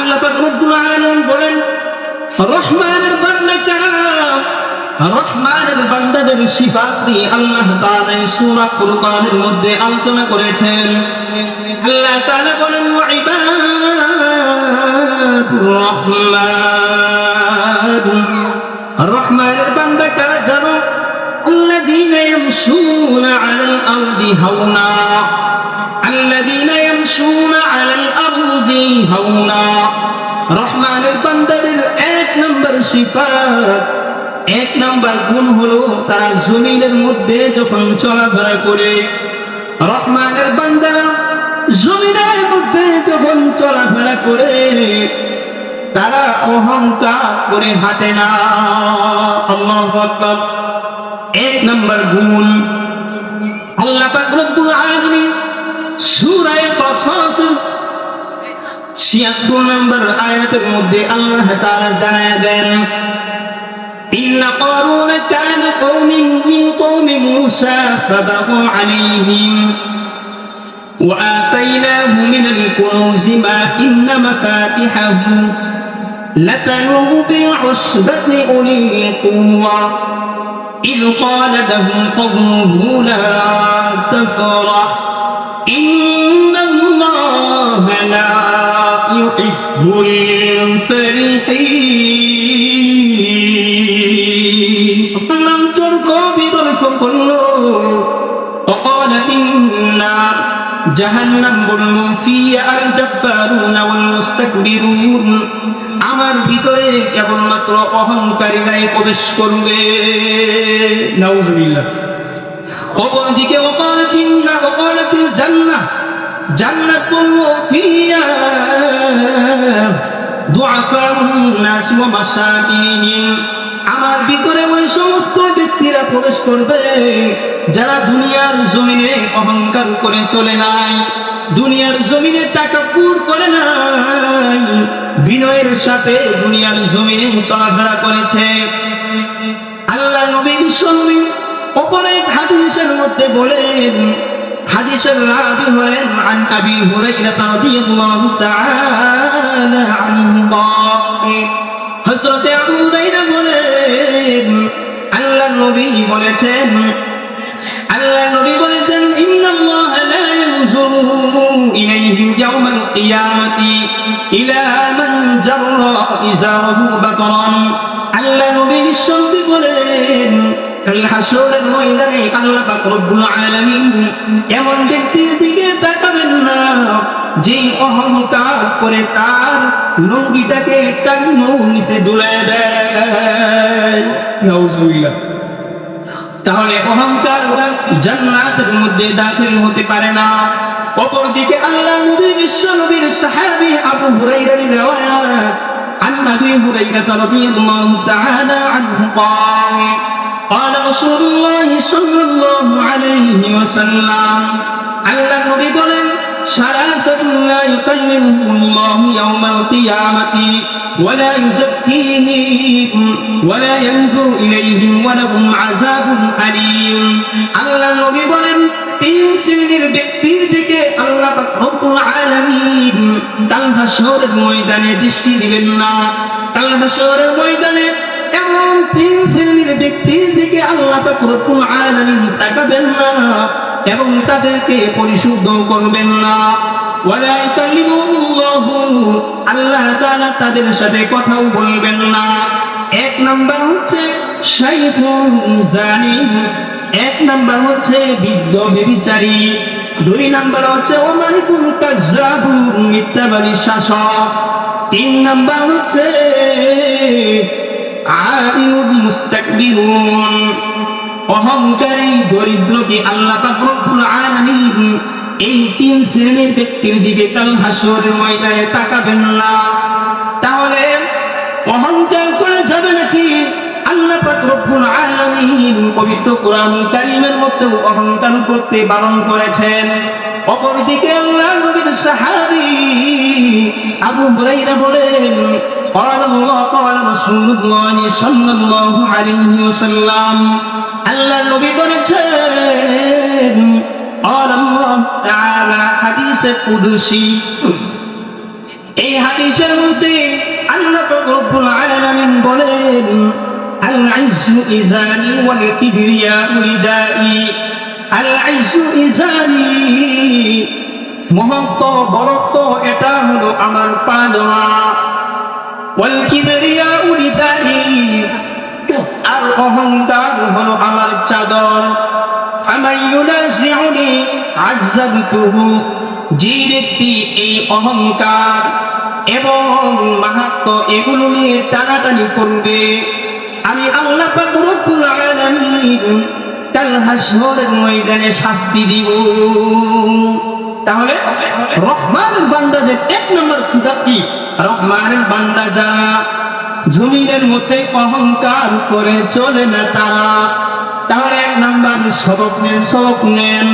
আল্লাহ পাক রব্বুল আলামিন বলেন রহমানের বান্দা কারা? রহমানের বান্দাদের সিফাত নিয়ে আল্লাহ তাআলা সূরা ফুরকানের মধ্যে আলোচনা করেছেন। আল্লাহ তাআলা বলেন ওয়া ইবাদুর রহমান, রহমানের বান্দা কারা জানো? আল্লাযীনা ইয়ামশুনা আলাল আরদি হাওনা, আল্লাযীনা ইয়ামশুনা আলাল আরদি হাওনা। রহমানের বান্দাদের এক নম্বর সিফাত, এক নম্বর গুণ হলো তারা জমিনের মধ্যে যখন চলাফেরা করে, রহমানের বান্দারা জমিনের মধ্যে যখন চলাফেরা করে তারা অহংকার করে হাঁটে না। আল্লাহু আকবার। এক নম্বর গুণ। আল্লাহ পাক রব্বুল আলামিন সূরা কসস ৭৬ নম্বর আয়াতের মধ্যে আল্লাহ তাআলা জানায় দেন ইন্না কারুন কানা মিন কওমি মূসা ফাবাগা আলাইহিম ওয়া আতাইনাহু মিনাল কুনুজি মা ইন্না মাফাতিহাহু লাতানুহু বি'উসবাতি উলিল কুওয়া إذ قال له قومه لا تفرح إن الله لا يحب الفرحين لم تركوا بذلكم كله وقال النار جهنم بلوا فيها الجبارون والمستكبرون আমার ভিতরে কেবলমাত্র অহংকারীরাই প্রবেশ করবে। নাউজুবিল্লাহ। অপরদিকে ওয়াকালাতিন জান্নাহ, জান্নাত বলবো ফিয়া দুআফাউন নাস ওয়া মাসাকিনিন। আমার ভিতরে ওই সমস্ত ব্যক্তিরা প্রবেশ করবে যারা দুনিয়ার জমিনে অহংকার করে চলে নাই, দুনিয়ার জমিনে তাকাব্বুর করে নাই, বিনয়ের সাথে দুনিয়ার জমিনে চলাফেরা করেছে। আল্লাহ নবী বিশ্বনবী অপরে হাদিসের মধ্যে বলেন, হাদিসের রাবি হলেন আন আবি হুরায়রা রাদিয়াল্লাহু তাআলা আনহু হযরত আবু হুরায়রা বলেন আল্লাহ নবী বলেছেন, আল্লাহ নবী বলেছেন ইন্নাল্লাহা লা ইয়ানজুরু ইলাইহিম ইয়াওমাল কিয়ামাতি ইলা মান জাররা ইজারাহু বাতরান। আল্লাহ নবী বিশ্বনবী বলেন কাল হাসরের ময়দানে আল্লাহ পাক রব্বুল আলামিন এমন ব্যক্তির দিকে তাকাবেন না যে অহংকার করে তার লুঙ্গিটাকে টাঙ্গু নিচে ঝুলিয়ে দেয়। নাউজুবিল্লাহ। তাহলে অহংকার জান্নাতের মধ্যে দাখিল হতে পারে না। অপরদিকে আল্লাহ নবী বিশ্বনবীর সাহাবী আবু হুরায়রার রিওয়ায়াত عن أبي هريرة رضي الله تعالى عنه قال قال رسول الله صلى الله عليه وسلم আল্লাহ নবী বলেন ثلاثة لا يكلمهم الله يوم القيامة ولا يزكيهم ولا ينظر إليهم ولهم عذاب أليم। আল্লাহ নবী বলেন তিন শ্রেণীর ব্যক্তির দিকে আল্লাহ পাক রব্বুল আলামিন কাল হাসরের ময়দানে দৃষ্টি দিবেন না। কাল হাসরের ময়দানে এমন তিন শ্রেণীর ব্যক্তির দিকে আল্লাহ পাক রব্বুল আলামিন তাকাবেন না এবং তাদেরকে পরিশুদ্ধ করবেন না। ওয়ালা ইয়াকাল্লিমুহুল্লাহু, আল্লাহ তাআলা তাদের সাথে কথাও বলবেন না। এক নাম্বার হচ্ছে শাইখুন জানি, এক নাম্বার হচ্ছে বৃদ্ধ ব্যভিচারী, দুই নাম্বার হচ্ছে ওমালিকুল কাজ্জাবুন মিথ্যাবাদী শাসক, তিন নাম্বার হচ্ছে আদিউল মুস্তাকবিরুন অহংকারী দরিদ্রকে আল্লাহ পাক রব্বুল আলামিন এই তিন শ্রেণীর ব্যক্তির দিকে কাল হাসরের ময়দানে তাকাবেন না। তাহলে অহংকার করে যাবে নাকি? আল্লাহ পাক রব্বুল আলামিন পবিত্র কোরআন কারীমের মধ্যে অহংকার করতে বারণ করেছেন। অপরদিকে আল্লাহ নবীর সাহাবী আবু হুরায়রা বলেন قال الله قال رسول الله صلى الله عليه وسلم আল্লাহ নবী বলেছেন قال الله تعالى حديث قدسي এই হাদিসের মধ্যে আল্লাহ রব্বুল আলামিন বলেন, আল ইজ্জু ইজারি ওয়াল কিবরিয়াউ রিদাই। আল ইজ্জু ইজারি, মহত্ব বড়ত্ব এটা হলো আমার পাজামা। ওয়াল কিবরিয়াউ রিদাই, আর অহংকার হলো আমার চাদর। ফামান ইউনাজিউনি আযাবতুহু, যে ব্যক্তি এই অহংকার এবং মাহাত্ম্য এগুলো নিয়ে টানাটানি করবে, আমি আল্লাহ পাক রব্বুল আলামিন কাল হাসরের ময়দানে শাস্তি দিব। তাহলে রহমানের বান্দাদের এক নম্বর সিফাত কি? রহমানের বান্দা যারা জমিনের মধ্যে অহংকার করে চলে না তারা। তাহলে এক নম্বর সবক নেন।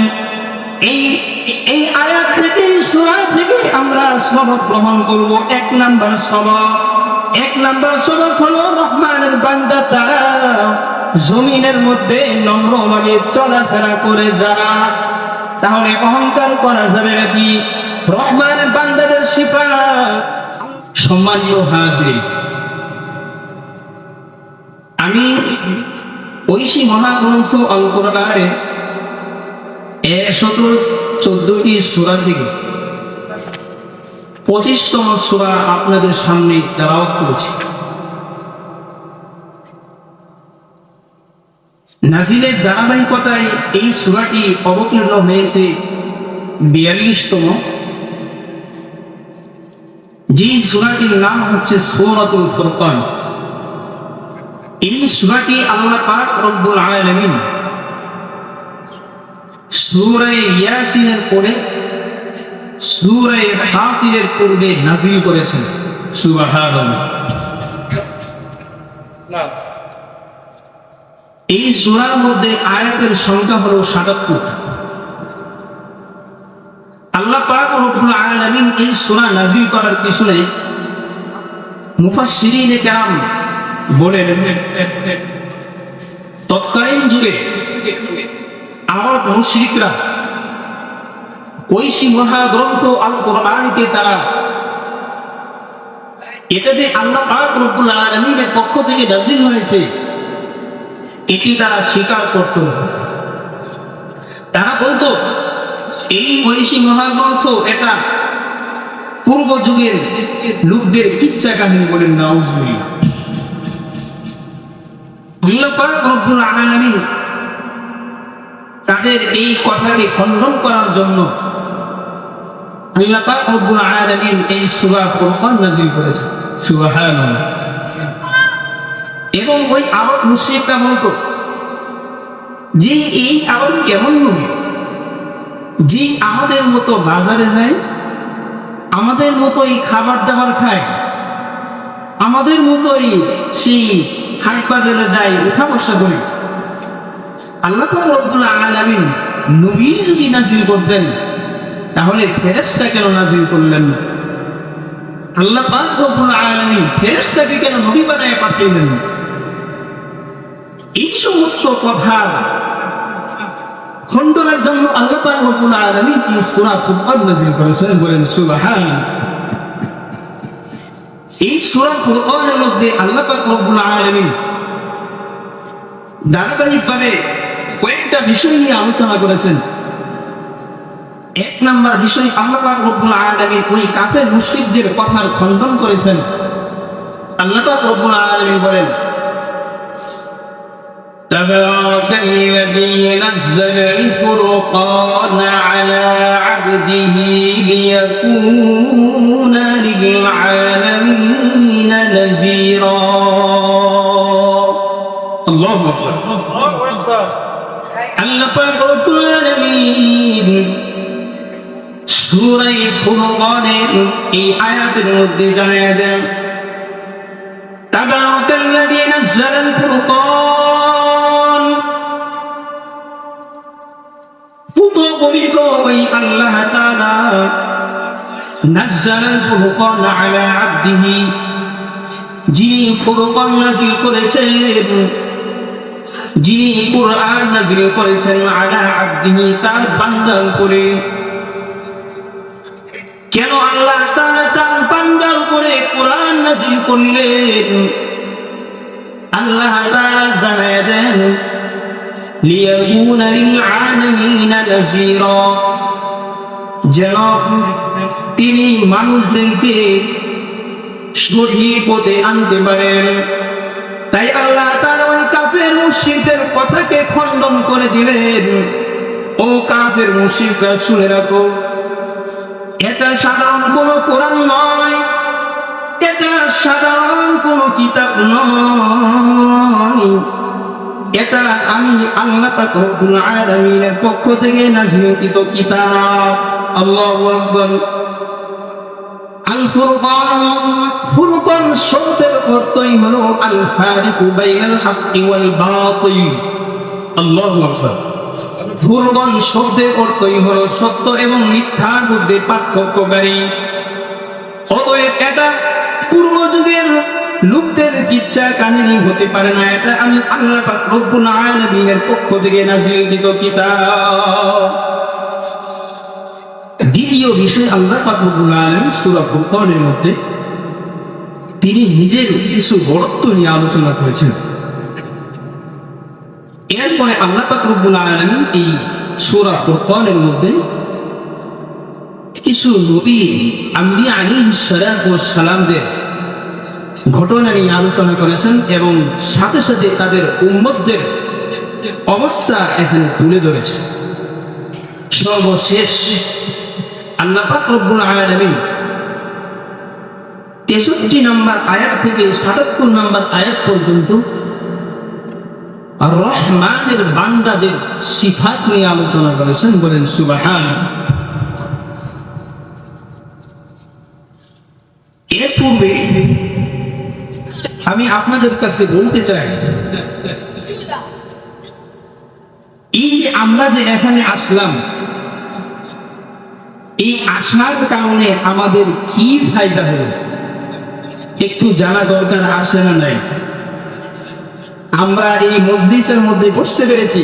এই আয়াত থেকে, সূরা থেকে আমরা সবক গ্রহণ করব। এক নম্বর সবক হলো রহমানের বান্দা তারা জমিনের মধ্যে নম্রভাবে চলাফেরা করে যারা, তাহলে অহংকার করা যাবে নাকি? রহমানের বান্দাদের সিফাত। সম্মানীয় হাজির, আমি ঐশী মহাগ্রন্থ আল কোরআনে 114টি সূরা থেকে 25তম সূরা আপনাদের সামনে তেলাওয়াত করেছি। নাজিলের ধারাবাহিকতায় এই সূরাটি অবতীর্ণ হয়েছে 42তম। যে সূরাটির নাম হচ্ছে সূরাতুল ফুরকান। এই সূরাটি আল্লাহ পাক রব্বুল আলামিন সূরা ইয়াসিনের পরে সূরা ফাতিরের পূর্বে নাযিল করেছেন। সুবহানাল্লাহ। এই সূরার মধ্যে আয়াতের সংখ্যা হলো ৭৭। আল্লাহ পাক রব্বুল আলামিন এই সূরা নাযিল করার পিছনে মুফাসসিরিনে কেরাম বলেন, তৎকালীন যুগে আরব মুশরিকরা ঐশী মহাগ্রন্থ আল কোরআনকে তারা এটা যে আল্লাহ পাক রব্বুল আলামিনের পক্ষ থেকে নাযিল হয়েছে এটি তারা স্বীকার করত। তারা বলতো এই ঐশী মহাগ্রন্থ এটা পূর্ব যুগের লোকদের কিচ্ছা কাহিনী। বলেন নাউজুবিল্লাহ। আল্লাহ পাক রব্বুল আলামিন তাদের এই কথাকে খণ্ডন করার জন্য আল্লাহ পাক রব্বুল আলামিন এই সূরা ফুরকান নাযিল করেছেন। সুবহানাল্লাহ। এবং ওই আরব মুশরিকরা বলতো যে এই আরব কেমন নবী, যে আমাদের মতো বাজারে যায়, আমাদের মতোই খাবার দাবার খায়, আমাদের মতোই সেই হাট বাজারে যায়, উঠা বসা করে। আল্লাহ পাক রব্বুল আলামিন নবী যদি নাযিল করতেন তাহলে ফেরেশতা কেন নাযিল করলেন না? আল্লাহ পাক রব্বুল আলামিন ফেরেশতাকে কেন নবী বানায় পাঠালেন? এই সমস্ত কথা খণ্ডনের জন্য আল্লাহ পাক রব্বুল আলামিন এই সূরা ফুরকান নাযিল করেছেন। বলেন সুবহানাল্লাহ। এই সূরা ফুরকানের মধ্যে আল্লাহ পাক রব্বুল আলামিন ধারাবাহিকভাবে কয়েকটা বিষয় নিয়ে আলোচনা করেছেন। এক নম্বর বিষয়, আল্লাহ পাক রব্বুল আলামিন ওই কাফের মুশরিকদের কথার খণ্ডন করেছেন। আল্লাহ পাক রব্বুল আলামিন বলেন, তাবারাকাল্লাযী নাযালাল ফুরকান আলা আবদিহি লিয়াকুনা লিল আলামিন নাযীরা। আল্লাহু আকবার। আল্লাহ পাক রব্বুল আলামিন সূরা ফুরকানের এই আয়াতের মধ্যে জানিয়ে দেন, তাবারাকাল্লাযী নাযালাল ফুরকান, পবিত্র ওই আল্লাহ তাআলা নাযালাল ফুরকান আলা আবদিহি, যিনি ফুরকান নাযিল করেছেন, যিনি কুরআন নাযিল করেছেন আলা আবদিহি, তার বান্দার উপরে। কেন আল্লাহ তাআলা তার বান্দা নাযিল করলেন। আল্লাহ তাআলা জানায় দেন লিয়াকুনা লিল আলামিনা নাযীরা, যেন তিনি মানুষদেরকে সঠিক পথে আনতে পারেন। তাই আল্লাহ তাআলা ওই কাফের মুশরিকদের কথাকে খণ্ডন করে দিলেন। ও কাফের মুশরিকরা, শুনে রাখো, এটা সাধারণ কোনো কোরআন নয়, এটা সাধারণ কোনো কিতাব নয়, এটা আমি আল্লাহ পাক রব্বুল আলামিনের পক্ষ থেকে নাযিলকৃত কিতাব। আল্লাহু আকবার। আল ফুরকান, ফুরকান শব্দের অর্থই হলো আল ফারিকু বাইনাল হাক্কি ওয়াল বাতিল। আল্লাহু আকবার। ফুরকান শব্দের অর্থই হলো সত্য এবং মিথ্যার মধ্যে পার্থক্যকারী। অতএব এটা পূর্ব যুগের লোকদের কিচ্ছা কাহিনী হতে পারে না, এটা আমি আল্লাহ পাক রব্বুল আলামিনের পক্ষ থেকে নাযিলকৃত কিতাব। দ্বিতীয় বিষয়, আল্লাহ পাক রব্বুল আলামিন সূরা ফুরকানের মধ্যে তিনি নিজের কিছু বরত্ব নিয়ে আলোচনা করেছেন। এরপরে আল্লাহ পাক রব্বুল আলামিন এই সূরা ফুরকানের মধ্যে কিছু নবী আম্বিয়া আলাইহিস সালাতু ওয়াস সালামদের ঘটনা নিয়ে আলোচনা করেছেন এবং সাথে সাথে তাদের উম্মতদের অবস্থা এখানে তুলে ধরেছে। সর্বশেষ আল্লাহ পাক রব্বুল আলামিন 63 নম্বর আয়াত থেকে 77 নম্বর আয়াত পর্যন্ত আর রহমানের বান্দাদের সিফাত নিয়ে আলোচনা করেছেন। বলেন সুবহানাল্লাহ। এর পূর্বে আমি আপনাদের কাছে বলতে চাই, এই যে আমরা যে এখানে আসলাম, এই আসার কারণে আমাদের কি ফায়দা হলো একটু জানা দরকার আছে না নাই? আমরা এই মজলিসের মধ্যে বসতে পেরেছি,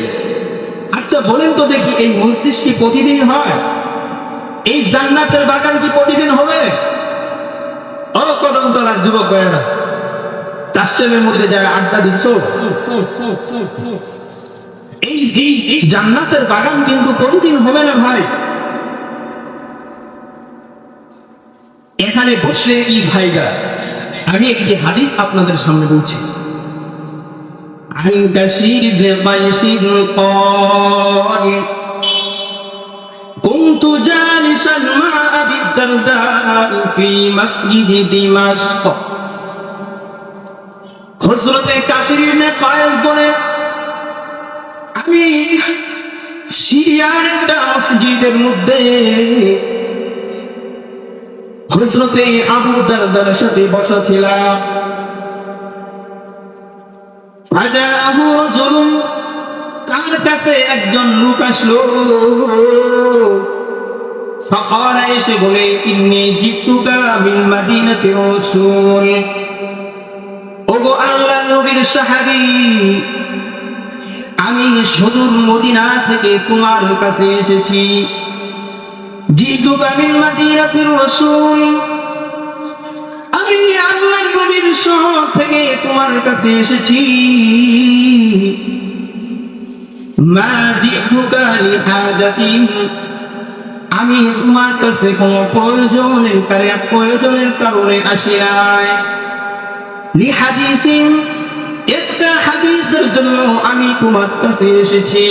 আচ্ছা বলেন তো দেখি, এই মজলিস কি প্রতিদিন হয়? এই জান্নাতের বাগান কি প্রতিদিন হবে? ও কদমতলার যুবক ভাইয়েরা, চাষের মধ্যে যারা আড্ডা দিচ্ছ, এই জান্নাতের বাগান কিন্তু প্রতিদিন হবে না ভাই। এখানে বসে কি ফায়দা? আমি একটি হাদিস আপনাদের সামনে বলছি। عن كثير بن قيس قال كنت جالسا مع أبي الدرداء في مسجد دمشق। হযরতে কাসির ইবনে কায়েস বলেন, আমি সিরিয়ার একটা মসজিদের মধ্যে হযরতে আবু দারদার সাথে বসা ছিলাম। ফাজাহু রাজুলুন, তার কাছে একজন লোক আসলো। ফাকালা, এসে বলে, ইন্নী জিতুকা মিন মাদিনাতি রাসূল, ওগো আল্লাহর নবীর সাহাবী, আমি সুদূর মদিনা থেকে তোমার কাছে এসেছি। জিতুকা মিন মাদিনাতি রাসূল, আমি আল্লাহর নবীর শহর থেকে তোমার কাছে এসেছি। মা জিতুকা লিহাদাতিন, আমি তোমার কাছে কোনো প্রয়োজনের কারণে আসি নাই। লিহাদিসিন, একটা হাদিসের জন্য আমি তোমার কাছে এসেছি।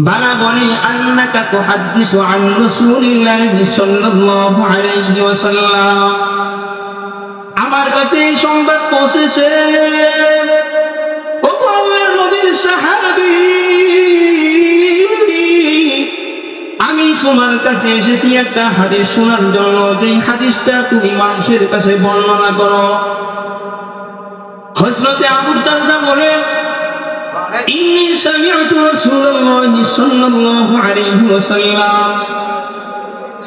বালাগনি আন্নাকা তুহাদ্দিসু আন রাসূলিল্লাহি সাল্লাল্লাহু আলাইহি ওয়াসাল্লাম, আমার কাছে এই সংবাদ পৌঁছেছে, ও আল্লাহর নবীর সাহাবী, আমি তোমার কাছে এসেছি একটা হাদিস শোনার জন্য, যেই হাদিসটা তুমি মানুষের কাছে বর্ণনা করো। হযরতে আবু দারদা বলেন, ইন্নী সামি'তু রাসূলুল্লাহি সাল্লাল্লাহু আলাইহি ওয়াসাল্লাম,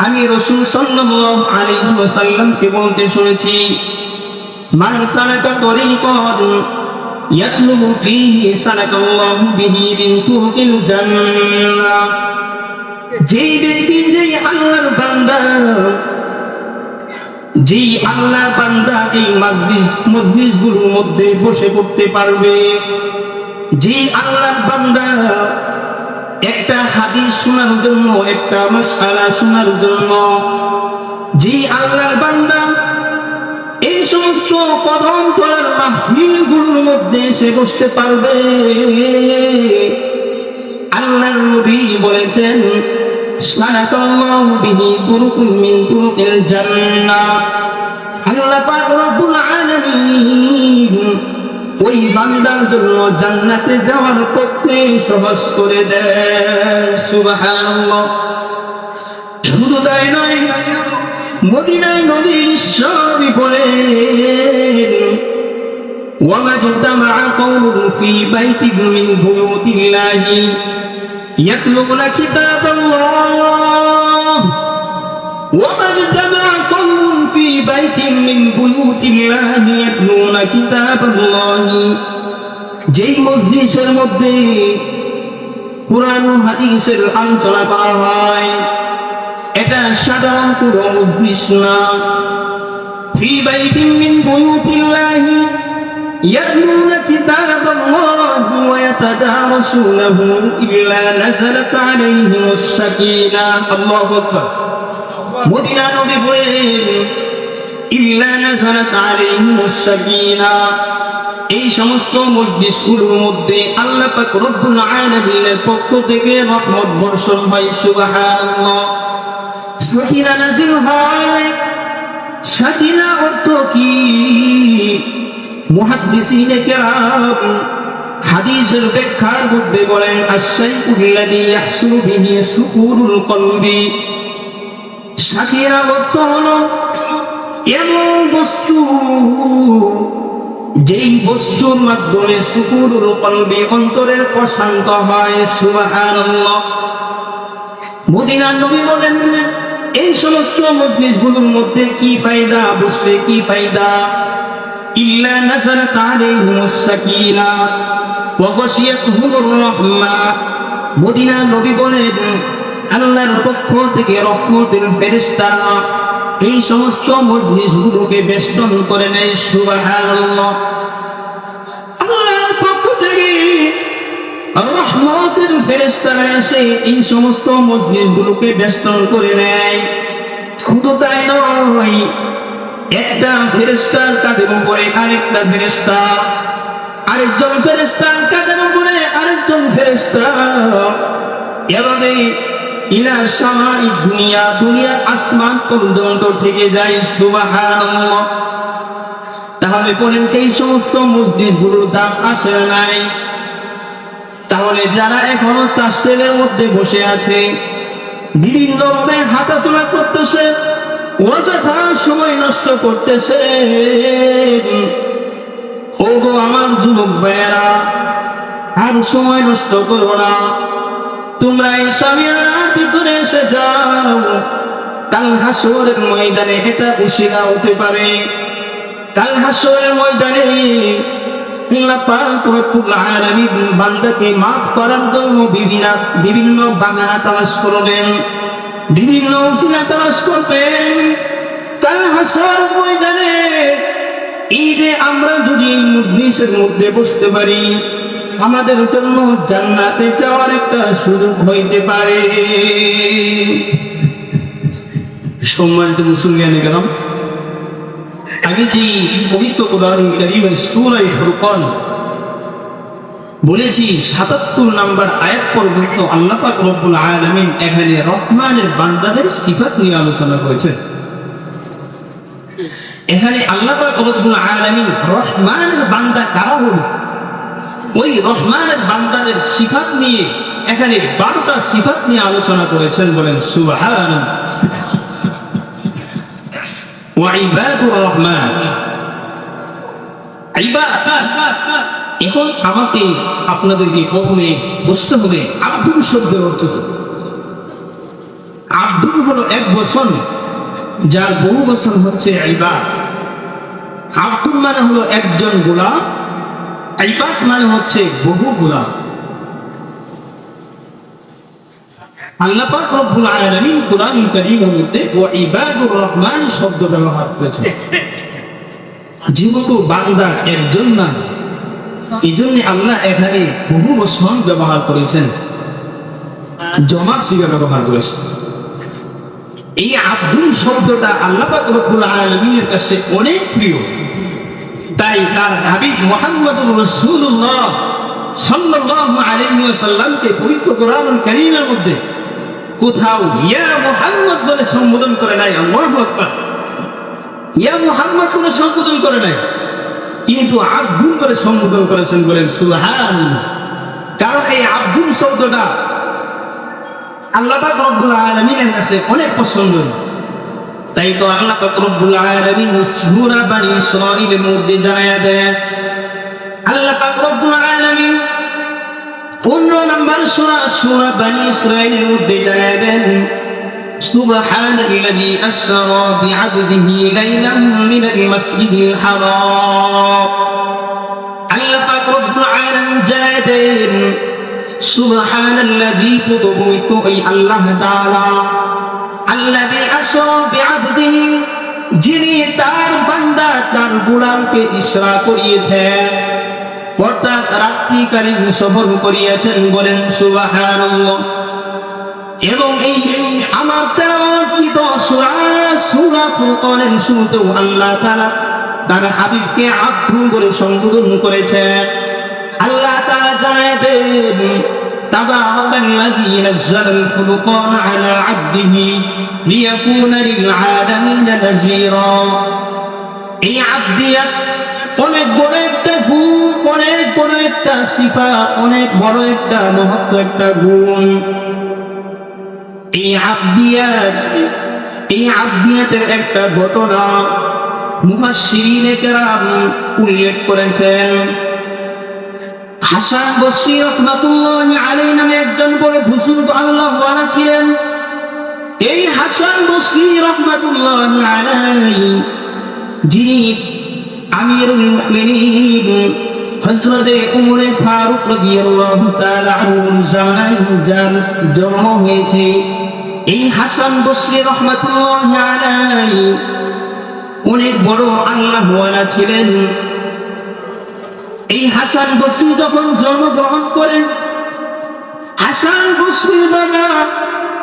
আমি রাসূল সাল্লাল্লাহু আলাইহি ওয়াসাল্লামকে বলতে শুনেছি, মান সালাকা তরিকান ইয়াতলুবু ফীহি সালাকাল্লাহু বিহি মিন তুরুকিল জান্নাহ, যেই ব্যক্তি, যেই আল্লাহর বান্দা যে আল্লাহর বান্দা এই মজলিসগুলোর মধ্যে বসে পড়তে পারবে, যে আল্লাহর বান্দা একটা হাদিস শোনার জন্য, একটা মাসআলা শোনার জন্য, যে আল্লাহর বান্দা এই সমস্ত কদম করার মাহফিলগুলোর মধ্যে এসে বসতে পারবে, আল্লাহর নবী বলেছেন সালাতাল্লাহু বিহি তুরুকুম মিন তুরুকিল জান্নাহ, আল্লাহ পাক রব্বুল আলামিন ওই বান্দার জন্য জান্নাতে যাওয়ার পথে সহজ করে দেন। সুবহানাল্লাহ। শুধু তাই নয়, মদিনায় নবীর সবই বলেন ওয়ামা জাতামা কওমুন ফি বাইতিন মিন বুয়ুতিল্লাহি ইয়াতলুনা কিতাবাল্লাহ ওয়ামা জাতামা কওমুন ফি বাইতিন মিন বুয়ুতিল্লাহি ইয়াতলুনা কিতাবাল্লাহি, যেই মজলিসের মধ্যে কুরআন ও হাদিসের আলোচনা করা হয় এটা সাধারণ কোনো মজলিস না। ফি বাইতিন মিন বুয়ুতিল্লাহি ইয়াতলুনা কিতাবাল্লাহি ওয়া ইয়াতাদারাসুনাহু ইল্লা নাযালাত আলাইহিমুস সাকিনাহ। আল্লাহু আকবার। মদিনা নবী বলেন ইল্লা নাযালাত আলাইহিমুস সাকিনাহ, এই সমস্ত মজলিসগুলোর মধ্যে আল্লাহ পাক রব্বুল আলামিনের পক্ষ থেকে রহমত বর্ষণ হয়। সুবহানাল্লাহ। সাকিনা নাযিল হয়। সাকিনা অর্থ কি? মুহাদ্দিসিনে কেরাম হাদিসের ব্যাখ্যার মধ্যে বলেন আশ-শাইউল্লাযী ইয়াহসুলু বিহি সুকুনুল কলবি। সাকিনা অর্থ হলো এমন বস্তু যেই বস্তুর মাধ্যমে সুকুনুল কলবি অন্তরের প্রশান্ত হয়। সুবহানাল্লাহ। মদিনার নবী বলেন এই সমস্ত মজলিসগুলোর মধ্যে কি ফায়দা, বসে কি ফায়দা? ইল্লা নাযালাত আলাইহিমুস সাকিনাহ ওয়া গাশিয়াতুহুমুর রাহমাহ। মদিনার নবী বলেন আল্লাহর পক্ষ থেকে রহমতের ফেরেশতারা এই সমস্ত মজলিসগুলোকে বেষ্টন করে নেয়। সুবহানাল্লাহ। আল্লাহর পক্ষ থেকে রহমতের ফেরেশতারা এসে এই সমস্ত মজলিসগুলোকে বেষ্টন করে নেয়। শুধু তাই নয়, একটা ফেরেশতার কাঁধের উপরে আরেকটা ফেরেশতা, আরেকজন ফেরেশতার কাঁধের উপরে আরেকজন ফেরেশতা, এভাবে ইলা সামাই দুনিয়া, দুনিয়া আসমান পর্যন্ত থেকে যায়। সুবহানাল্লাহ। তাহলে বলেন এই সমস্ত মসজিদগুলোর দাম আসে নাই? তাহলে যারা এখনো চাষের মধ্যে বসে আছে, বিভিন্ন ভাবে হাঁটাচলা করতেছে, অযথা সময় নষ্ট করতেছে, ওগো আমার যুবক ভাইয়েরা, আর সময় নষ্ট করো না। তোমরা এই সামিয়ানার ভিতরে এসে যাও। কাল হাসরের ময়দানে এটা উশিলা হতে পারে। কাল হাসরের ময়দানে আল্লাহ পাক রব্বুল আলামিন বান্দাকে মাফ করার জন্য বিভিন্ন বাহানা তালাশ করবেন, বিভিন্ন উশিলা তালাশ করবেন। কাল হাসরের ময়দানে এই যে আমরা যদি এই মজলিসের মধ্যে বসতে পারি, আমাদের জন্য জান্নাতে যাওয়ার একটা সুযোগ হইতে পারে। সম্মানিত মুসলমানে কেরাম, আমি যে পবিত্র কোরআন কারীমের সূরা ফুরকান বলেছি ৭৭ নম্বর আয়াত পর্যন্ত আল্লাহ পাক রব্বুল আলামিন এখানে রহমানের বান্দাদের সিফাত নিয়ে আলোচনা করেছেন। এখানে আল্লাহ পাক রব্বুল আলামিন রহমানের বান্দা কারা হল, ওই রহমানের বান্দাদের সিফাত নিয়ে এখানে 12টা সিফাত নিয়ে আলোচনা করেছেন। বলেন সুবহানাল্লাহ। ওয়া ইবাদুর রহমান, এখন আমাকে আপনাদেরকে প্রথমে বুঝতে হবে আব্দুল শব্দের অর্থ কি। আব্দুল হলো এক বচন, যার বহু বচন হচ্ছে ইবাদ। আব্দুল মানে হলো একজন গোলাম, ইবাদ মানে হচ্ছে বহু গোলাম। আল্লাহ পাক রব্বুল আলামিন কুরআনুল কারীমের মধ্যে ওয়া ইবাদুর রহমান শব্দ ব্যবহার করেছেন। যেহেতু বান্দা একজন না, এই জন্য আল্লাহ এখানে বহু বচন ব্যবহার করেছেন, জমার সিগা ব্যবহার করেছেন। এই আব্দুল শব্দটা আল্লাহ পাক রব্বুল আলামিনের কাছে অনেক প্রিয়, তাই তার হাবিব মুহাম্মদুর রাসূলুল্লাহ সাল্লাল্লাহু আলাইহি ওয়াসাল্লামকে পবিত্র কোরআনুল কারীমের মধ্যে কোথাও ইয়া মুহাম্মদ বলে সম্বোধন করে নাই। আল্লাহু আকবার। ইয়া মুহাম্মদ বলে সম্বোধন করে নাই, কিন্তু আব্দুল বলে সম্বোধন করেছেন। বলেন সুবহানাল্লাহ। কারণ এই আব্দুল শব্দটা আল্লাহ পাক রব্বুল আলামিনের কাছে অনেক পছন্দ। তাই তো আল্লাহ পাক রব্বুল আলামিন সূরা বনী ইসরাঈলের মধ্যে জানায়া দেন, আল্লাহ পাক রব্বুল আলামিন 15 নম্বর সূরা বনী ইসরাঈলের মধ্যে জানায়া দেন, সুবহানাল্লাযী আসরা বিআবদিহি লাইলাম মিনাল মাসজিদিল হারাম। আল্লাহ পাক রব্বুল আলামিন জানায়া দেন, সুবহানাল্লাযী কুতুবু আল্লাহ তাআলা আল্লাযী আসরা বিআবদিহি, যিনি তার বান্দা তার গোলামকে ইসরা করিয়েছেন, অর্থাৎ রাত্রিকালীন সফর করিয়েছেন। বলেন সুবহানাল্লাহ। এবং এই আমার তেলাওয়াতকৃত সূরা ফুরকানের শুরুতেও আল্লাহ তাআলা তার হাবিবকে আব্দু বলে সম্বোধন করেছেন। আল্লাহ তাআলা জানায় দেন, তাবারাকাল্লাযী নাযালাল ফুরকান আলা আবদিহি লিয়াকুনা লিল আলামিনা নাযীরা। এই আবদিয়াত অনেক বড় একটা গুণ, অনেক বড় একটা সিফাত, অনেক বড় একটা মহত্ব, একটা গুণ। এই আবদিয়াতের একটা ঘটনা মুফাসসিরিনে কেরাম উল্লেখ করেছেন। হাসান বসরি রাহমাতুল্লাহি আলাইহি নামে একজন বড় বুজুর্গ আল্লাহওয়ালা ছিলেন। এই হাসান বসরি রাহমাতুল্লাহি আলাইহি, যিনি আমিরুল মুমিনিন হযরতে উমর ফারুক রাদিয়াল্লাহু তাআলা আনহুর জামানায় জন্ম হয়েছে। এই হাসান বসরি রাহমাতুল্লাহি আলাইহি অনেক বড় আল্লাহওয়ালা ছিলেন। এই হাসান বসরি যখন জন্মগ্রহণ করেন, হাসান বসরির বাবা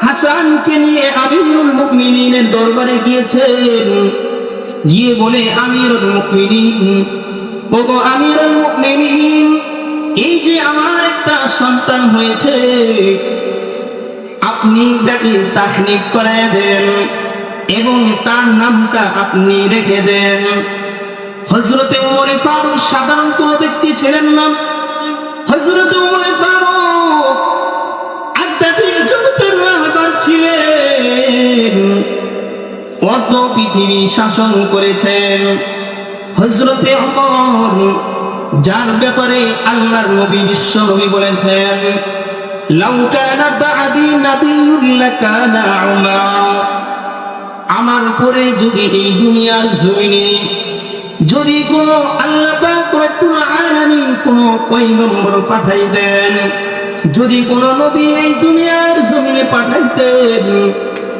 হাসানকে নিয়ে আমিরুল মুমিনিনের দরবারে গিয়েছেন। গিয়ে বলে, আমিরুল মুমিনিন, ওগো আমিরুল মুমিনিন, এই যে আমার একটা সন্তান হয়েছে, আপনি তাকে তাহনিক করায় দেন এবং তার নামটা আপনি রেখে দেন। হযরতে উমর ফারুক সাধারণ কোন ব্যক্তি ছিলেন না। হযরতে উমর ফারুক আধ্যাত্মিক জগতের রাহবার ছিলেন, কত পৃথিবী শাসন করেছেন। হযরতে ওমর, যার ব্যাপারে আল্লাহর নবী বিশ্ব নবী বলেছেন, লাউ কানা বা'দি নাবিয়্যুন লাকানা উমর। আমার পরে যদি এই দুনিয়ার জমিনে যদি কোন আল্লাহ পাক রব্বুল আলামিন কোন পয়গম্বর পাঠাইতেন, যদি কোন নবী এই দুনিয়ার জমিনে পাঠাইতেন,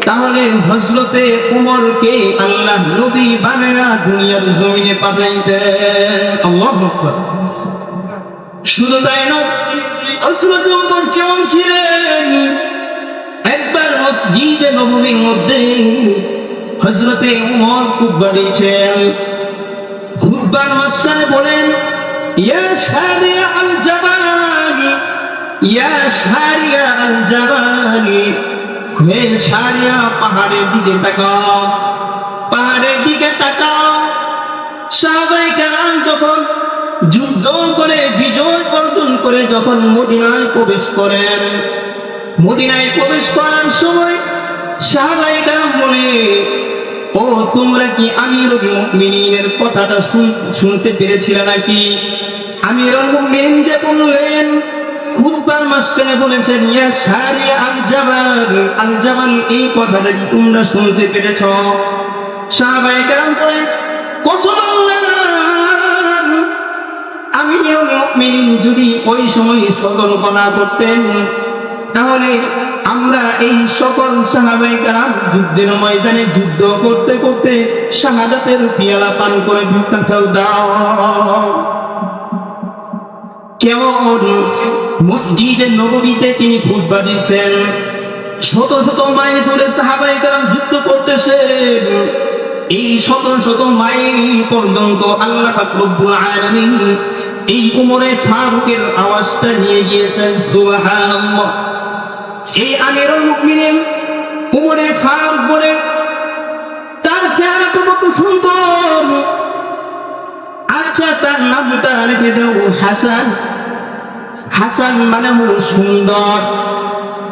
তাহলে হযরতে উমরকে আল্লাহ নবী বানায়া দুনিয়ার জমিনে পাঠাইতেন। আল্লাহু আকবার। শুধু তাই নয়, হযরতে উমর কেমন ছিলেন? একবার মসজিদে নববীর মধ্যে হযরতে উমর খুতবা দিয়েছেন। খুতবার মাঝখানে বলেন, ইয়া শারিয়া আল জাবাল, ইয়া শারিয়া আল জাবাল, হে শারিয়া পাহাড়ের দিকে তাকাও, পাহাড়ের দিকে তাকাও। সাহাবায়ে কেরাম যখন যুদ্ধ করে বিজয় অর্জন করে যখন মদিনায় প্রবেশ করেন, মদিনায় প্রবেশ করার সময় সাহাবায়ে কেরাম বলে, ও তোমরা কি আমিরুল মুমিনিনের কথাটা শুনতে পেরেছিলে নাকি? আমিরুল মুমিনিন যে বললেন, খুতবার মাঝখানে বলেছেন, ইয়া শারিয়া আল জাবাল, আল জাবাল, এই কথাটা কি তোমরা শুনতে পেরেছ? সাহাবায়ে কেরাম বলেন, কসম আল্লাহর, আমিরুল মুমিনিন যদি ওই সময় সতর্ক না করতেন, তাহলে আমরা এই সকল সাহাবায়ে কেরাম যুদ্ধের ময়দানে যুদ্ধ করতে করতে শাহাদাতের পিয়ালা পান করে দাও। কেমন মসজিদে নববীতে তিনি খুতবা দিচ্ছেন, শত শত মাইল ধরে সাহাবায়ে কেরাম যুদ্ধ করতেছেন। এই শত শত মাইল পর্যন্ত আল্লাহ পাক রব্বুল আলামিন এই উমরে ফারুকের আওয়াজটা নিয়ে গিয়েছেন। সুবহানাল্লাহ। এই আমিরুল মুমিনিন উমরে ফারুক বলে, তার চেহারাটা কত সুন্দর, আচ্ছা তার নামটা রেখে দাও হাসান। হাসান মানে হলো সুন্দর,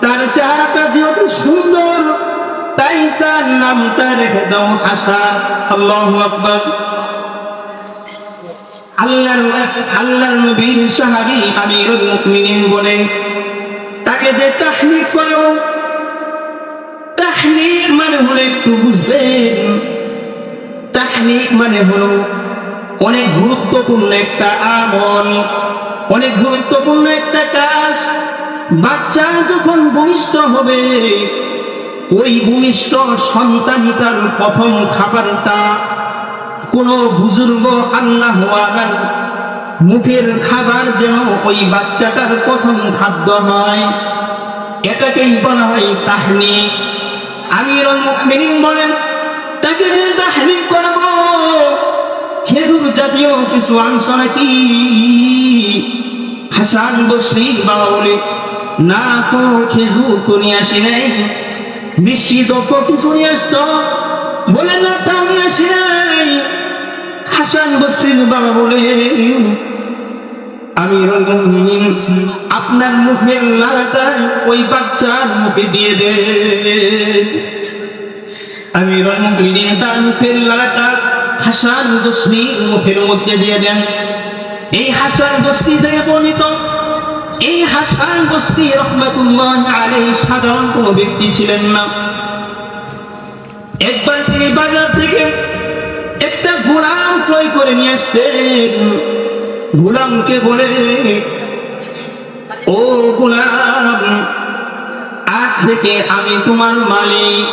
তার চেহারাটা যেহেতু সুন্দর তাই তার নামটা রেখে দাও হাসান। আল্লাহু আকবার। আল্লাহর নবীর সাহাবী আমিরুল মুমিনিন বলে, তাকে যে তাহনিক করো, তাহনিক মানে হলো একটু বুঝবেন, তাহনিক মানে হলো অনেক গুরুত্বপূর্ণ একটা আমল, অনেক গুরুত্বপূর্ণ একটা কাজ। বাচ্চা যখন ভূমিষ্ঠ হবে, ওই ভূমিষ্ঠ সন্তানটার প্রথম খাবারটা কোন বুজুর্গ আল্লাহ ওয়ালার মুখের খাবার যেন ওই বাচ্চাটার প্রথম খাদ্য হয়, এটাকেই বলা হয় তাহনিক। আমিরুল মুমিনিন বলেন, তাকে যে তাহনিক করবো, খেজুর জাতীয় কিছু অংশ নাকি? হাসান বসরি বাবা বলে, না তো খেজুর তো নিয়ে আসি নাই। মিশ্রিত তো কিছু নিয়ে আসতো, বলে না তাও নিয়ে আসি নাই। হাসান বসরির বাবা বলে, আমিরুল মুমিনিন আপনার মুখের লালাটা ওই বাচ্চার মুখে দিয়ে দেন। আমিরুল মুমিনিন তার মুখের লালাটা হাসান বসরির মুখের মধ্যে দিয়ে দেন। এই হাসান বসরি থেকে বর্ণিত, এই হাসান বসরি রাহমাতুল্লাহ আলাইহি সাধারণ কোনো ব্যক্তি ছিলেন না। একবার তিনি বাজার থেকে একটা গোলাম ক্রয় করে নিয়ে আসতেন। গোলামকে বলে, ও গোলাম, আজ থেকে আমি তোমার মালিক।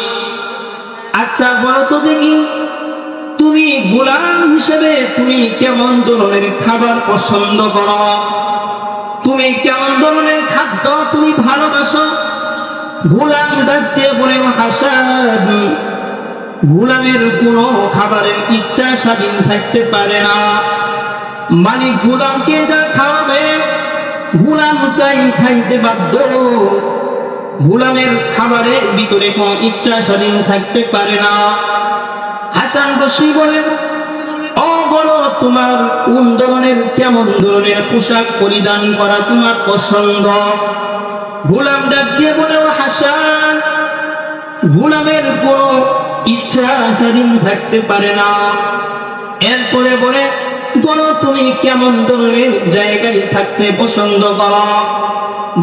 আচ্ছা বলো তো দেখি, তুমি গোলাম হিসেবে তুমি কেমন ধরনের খাবার পছন্দ করো, তুমি কেমন ধরনের খাদ্য তুমি ভালোবাসো? গোলাম ডাকতে বলে, হাসান, গোলামের কোনো খাবারের ইচ্ছা স্বাধীন থাকতে পারে না। মালিক গোলামকে যা খাওয়াবে গোলাম তাই খাইতে বাধ্য। গোলামের খাবারের ভিতরে কোনো ইচ্ছা স্বাধীন থাকতে পারে না। হাসান বসরি বলেন, ও বলো তোমার কোন ধরনের কেমন ধরনের পোশাক পরিধান করা তোমার পছন্দ? গোলাম ডাক দিয়ে বলে, ও হাসান, গোলামের কোনো ইচ্ছা স্বাধীন থাকতে পারে না। এরপরে বলে, বলো তুমি কেমন ধরনের জায়গায় থাকতে পছন্দ করো?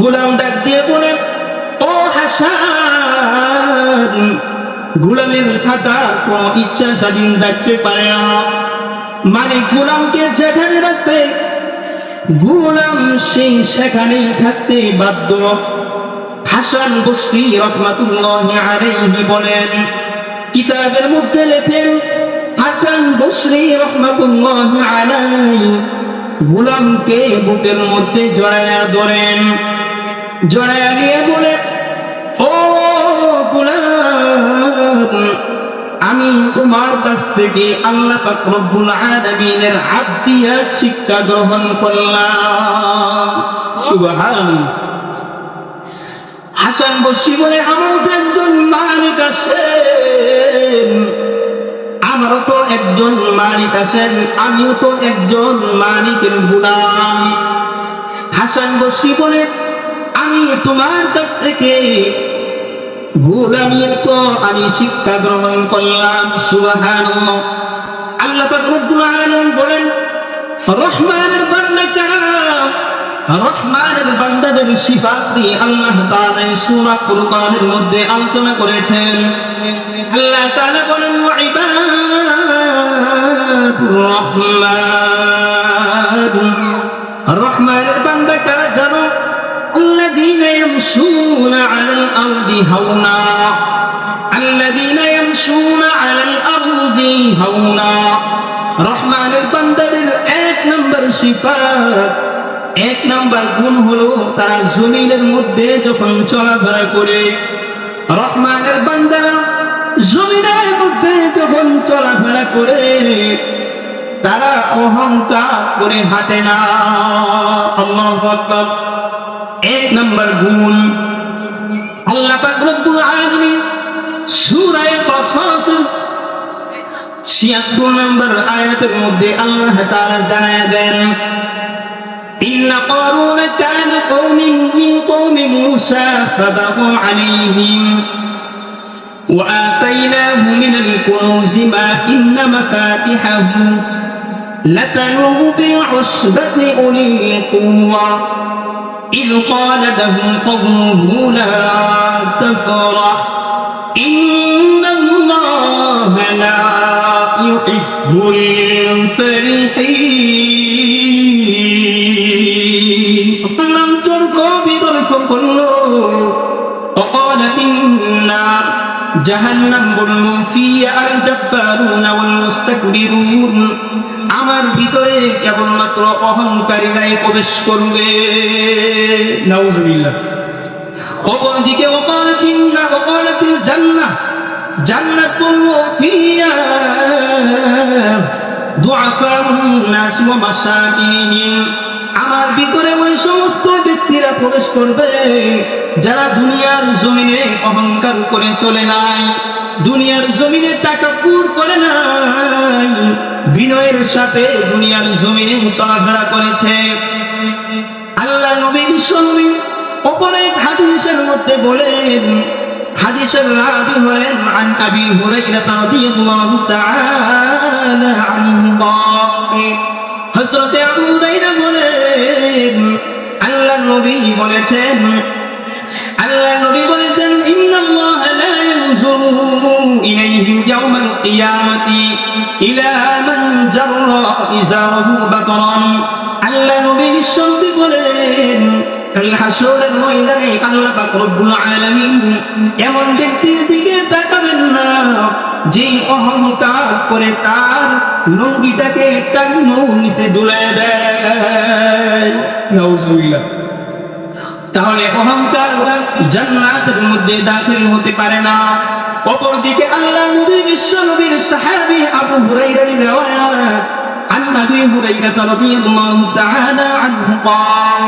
গোলাম ডাক দিয়ে বলে, ও হাসান, গোলামের খাতা কোন ইচ্ছা স্বাধীন থাকতে পারে না। মালিক গোলামকে যেখানে রাখবে গোলাম সেই সেখানেই থাকতে বাধ্য। হাসান বসরি রাহমাতুল্লাহ আলাইহি বলেন, কিতাবের মধ্যে লেখেন, হাসান বসরি রাহমাতুল্লাহ আলাইহি গোলামকে বুকের মধ্যে জড়ায়া ধরেন, জড়ায়া নিয়ে বলে, ও গোলাম, আমি তোমার কাছ থেকে আল্লাহ পাক রব্বুল আলামিনের আব্দিয়াত শিক্ষা গ্রহণ করলাম। সুবহানাল্লাহ। হাসান বসরি বলে, আমার তো একজন মালিক আছেন, আমারও তো একজন মালিক আছেন, আমিও তো একজন মালিকের গোলাম। হাসান বসরি বলে, আমি তোমার কাছ থেকে গোলামির তো আমি শিক্ষা গ্রহণ করলাম। সুবহানাল্লাহ। আল্লাহ পাক রব্বুল আলামিন বলেন, রহমানের বান্দা কারা? রহমানের বান্দাদের সিফাত দিয়ে আল্লাহ তাআলা সূরা ফুরকানের মধ্যে আলোচনা করেছেন। আল্লাহ তাআলা বলেন, ইবাদুর রহমান, রহমানের বান্দা কারা জানো? আল্লাযী الذين يمشون على الأرض هونا الذين يمشون على الأرض هونا রহমানের বান্দাদের এক নম্বর সিফাত, এক নম্বর গুণ হলো তারা জমিনের মধ্যে যখন চলাফেরা করে, রহমানের বান্দারা জমিনের মধ্যে যখন চলাফেরা করে তারা অহংকার করে হাঁটে না। আল্লাহু আকবার। এক নম্বর গুণ। আল্লাহ পাক রব্বুল আলামিন সূরা কসস ৭৬ নম্বর আয়াতের মধ্যে আল্লাহ তাআলা জানায় দেন, ইন্না কারুন কানা মিন কওমি মূসা ফাবাগা আলাইহিম وآتيناه من الكنوز ما إن مفاتحه لتنوء بالعصبة أولي القوة إذ قال له قومه لا تفرح إن الله لا يحب الفرحين لم تركوا بضرب كله وقال النار জাহান্নাম বলল ফিয়া আল জাব্বারুন ওয়াল মুস্তাকবিরুন, আমার ভিতরে কেবলমাত্র অহংকারীরাই প্রবেশ করবে। নাউজুবিল্লাহ। অপরদিকে ওয়াকালাতিন না ওয়াকালাতিল জান্নাহ, জান্নাত বলল ফিয়া দুআফাউন নাস ওয়া মাসাকিনিন, আমার ভিতরে ওই সমস্ত ব্যক্তিরা প্রবেশ করবে যারা দুনিয়ার জমিনে অহংকার করে চলে নাই, দুনিয়ার জমিনে তাকাব্বুর করে নাই, বিনয়ের সাথে দুনিয়ার জমিনে চলাফেরা করেছে। আল্লাহ নবী বিশ্বনবী অপরে হাদিসের মধ্যে বলেন, হাদিসের রাবি হলেন আন আবি হুরায়রা রাদিয়াল্লাহু তাআলা আনহু, হযরত আবু হুরায়রা বলেন আল্লাহ নবী বলেছেন, আল্লাহ নবী বলেছেন ইন্নাল্লাহ লা ইয়ানজুরু ইলাইহিম ইয়াওমাল কিয়ামাতি ইলা মান জাররা ইজারাহু বাতরান, আল্লাহ নবী বিশ্বনবী বলেন কাল হাসরের ময়দানে আল্লাহ পাক রব্বুল আলামিন এমন ব্যক্তির দিকে তাকাবেন না যে অহংকার করে তার লুঙ্গিটাকে টাঙ্গু নিচে ঝুলায় দেয়। নাউজুবিল্লাহ। তাহলে অহংকার জান্নাতের মধ্যে দাখিল হতে পারে না। অপরদিকে আল্লাহ নবী বিশ্ব নবীর সাহাবী আবু হুরায়রার রিওয়ায়াত عن أبي هريرة رضي الله تعالى عنه قال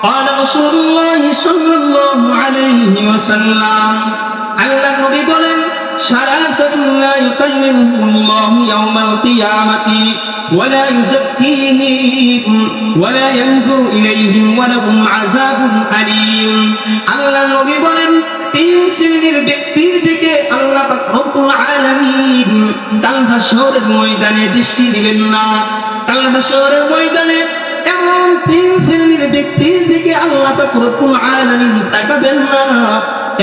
قال رسول الله صلى الله عليه وسلم আল্লাহ নবী বলেন ثلاثة لا يكلمهم الله يوم القيامة ولا يزكيهم ولا ينظر إليهم ولهم عذاب أليم, আল্লাহ নবী বলেন তিন শ্রেণীর ব্যক্তির দিকে আল্লাহ পাক রব্বুল আলামিন কাল হাসরের ময়দানে দৃষ্টি দিবেন না। কাল হাসরের ময়দানে এমন তিন শ্রেণীর ব্যক্তির দিকে আল্লাহ পাক রব্বুল আলামিন তাকাবেন না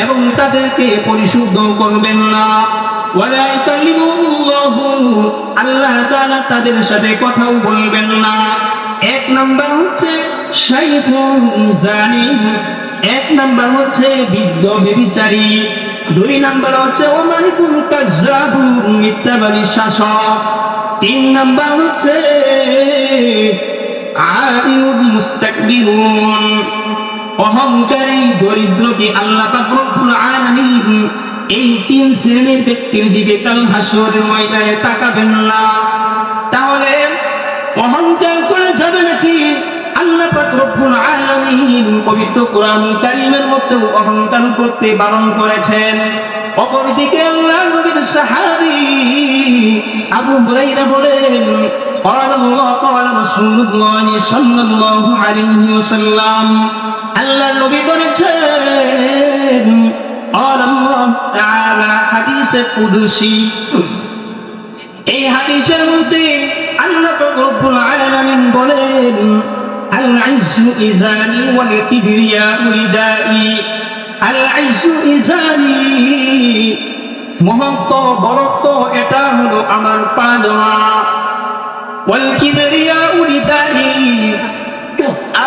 এবং তাদেরকে পরিশুদ্ধ করবেন না। ওয়ালা ইয়াকাল্লিমুহুল্লাহু, আল্লাহ তাআলা তাদের সাথে কথাও বলবেন না। এক নাম্বার হচ্ছে শাইখুন জানি, এক নাম্বার হচ্ছে বৃদ্ধ ব্যভিচারী, দুই নাম্বার হচ্ছে ওমালিকুল কাজ্জাবুন মিথ্যাবাদী শাসক, তিন নাম্বার হচ্ছে আদিউল মুস্তাকবিরুন অহংকারী দরিদ্রকে আল্লাহ পাক রব্বুল আলামিন এই তিন শ্রেণীর ব্যক্তির দিকে কাল হাসরের ময়দানে তাকাবেন না। তাহলে অহংকার করে যাবে নাকি? আল্লাহ পাক রব্বুল আলামিন পবিত্র কোরআন কারীমের মধ্যে অহংকার করতে বারণ করেছেন। অপরদিকে আল্লাহ নবীর সাহাবী আবু হুরায়রা বলেন قال الله قال رسول الله صلى الله عليه وسلم, আল্লাহ নবী বলেছেন قال الله تعالى হাদিসে কুদসি, এই হাদিসের মধ্যে আল্লাহ পাক রব্বুল আলামিন বলেন আল ইজ্জু ইজারি ওয়াল কিবরিয়াউ রিদাই, আল ইজ্জু ইজারি মহত্ব বড়ত্ব এটা হলো আমার পাজামা, ওয়াল কিবরিয়াউ রিদাই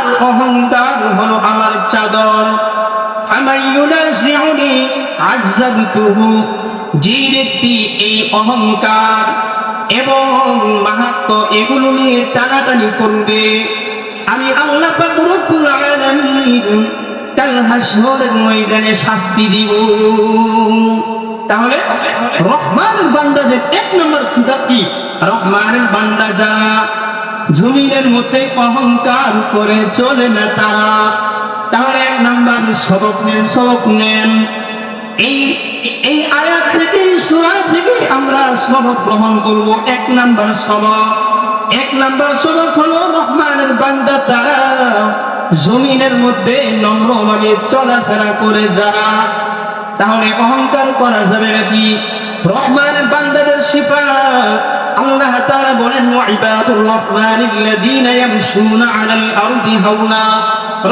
আর অহংকার হলো আমার চাদর। ফামাইয়ুনাজিউনি আযাবতুহু, যে ব্যক্তি এই অহংকার এবং মাহাত্ম এগুলো নিয়ে টানাটানি করবে, আমি আল্লাহ পাক রব্বুল আলামিন কাল হাসরের ময়দানে শাস্তি দিব। তাহলে রহমানের বান্দাদের এক নম্বর সিফাত কি? রহমানের বান্দা যারা জমিনের মধ্যে অহংকার করে চলে না তারা। তাহলে এক নম্বর সবক নেন এই আয়াত থেকে, সূরা থেকে আমরা সবক গ্রহণ করব। এক নম্বর সবক হলো রহমানের বান্দা তারা জমিনের মধ্যে নম্রভাবে চলাফেরা করে যারা। তাহলে অহংকার করা যাবে নাকি? রহমানের বান্দাদের সিফাত আল্লাহ তাআলা বলেন, ওয়া ইবাদুর রহমানিল্লাযীনা ইয়ামশুনা আলাল আরদি হাওনা।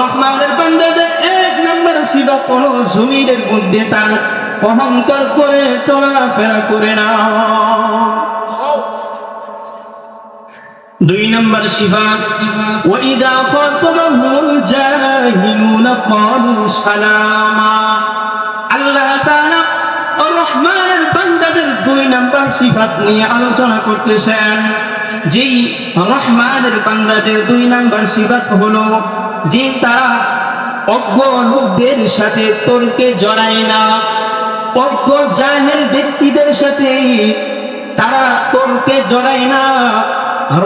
রহমানের বান্দাদের এক নম্বর সিফাত হলো জমিনের মধ্যে তারা অহংকার করে চলাফেরা করে না। দুই নম্বর সিফাত, ওয়া ইযা খাতাবাহুমুল জাহিলুনা ক্বালু সালামা। আল্লাহ তাআলা রহমানের বান্দাদের দুই নম্বর সিফাত নিয়ে আলোচনা করতেছেন। যেই রহমানের বান্দাদের দুই নম্বর সিফাত হলো যে তারা অজ্ঞ লোকদের সাথে তর্কে জড়ায় না, অজ্ঞ জাহেল ব্যক্তিদের সাথে তারা তর্কে জড়ায় না।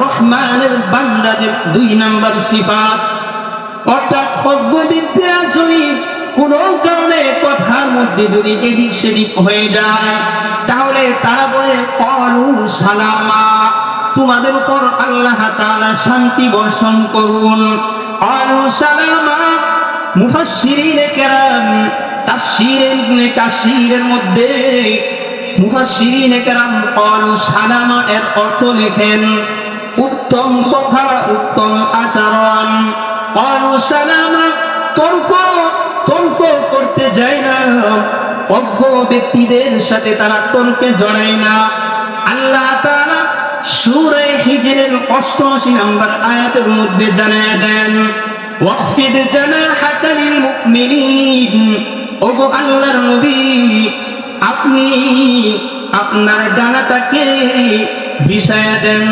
রহমানের বান্দাদের দুই নম্বর সিফাত, অর্থাৎ অজ্ঞ ব্যক্তিরা যদি কোন কারণে কথার মধ্যে যদি এদিক সেদিক হয়ে যায়, তাহলে তারা বলে ক্বালু সালামা, তোমাদের উপর আল্লাহ তাআলা শান্তি বর্ষণ করুন। ক্বালু সালামা, মুফাসসিরিনে কেরাম তাফসীরে ইবনে কাসীরের মধ্যে মুফাসসিরিনে কেরাম ক্বালু সালামা এর অর্থ লেখেন উত্তম কথা, উত্তম আচরণ। ক্বালু সালামা, তর্ক করতে যায় না, অজ্ঞ ব্যক্তিদের সাথে তারা তর্কে জড়ায় না। আল্লাহ তাআলা সূরা হিজরের 88 নম্বর আয়াতের মধ্যে জানিয়ে দেন, ওয়াখফিদ জানাহাকা লিল মুমিনিন। ওগো আল্লাহর নবী, আপনি আপনার ডানাটাকে বিছায়া দেন,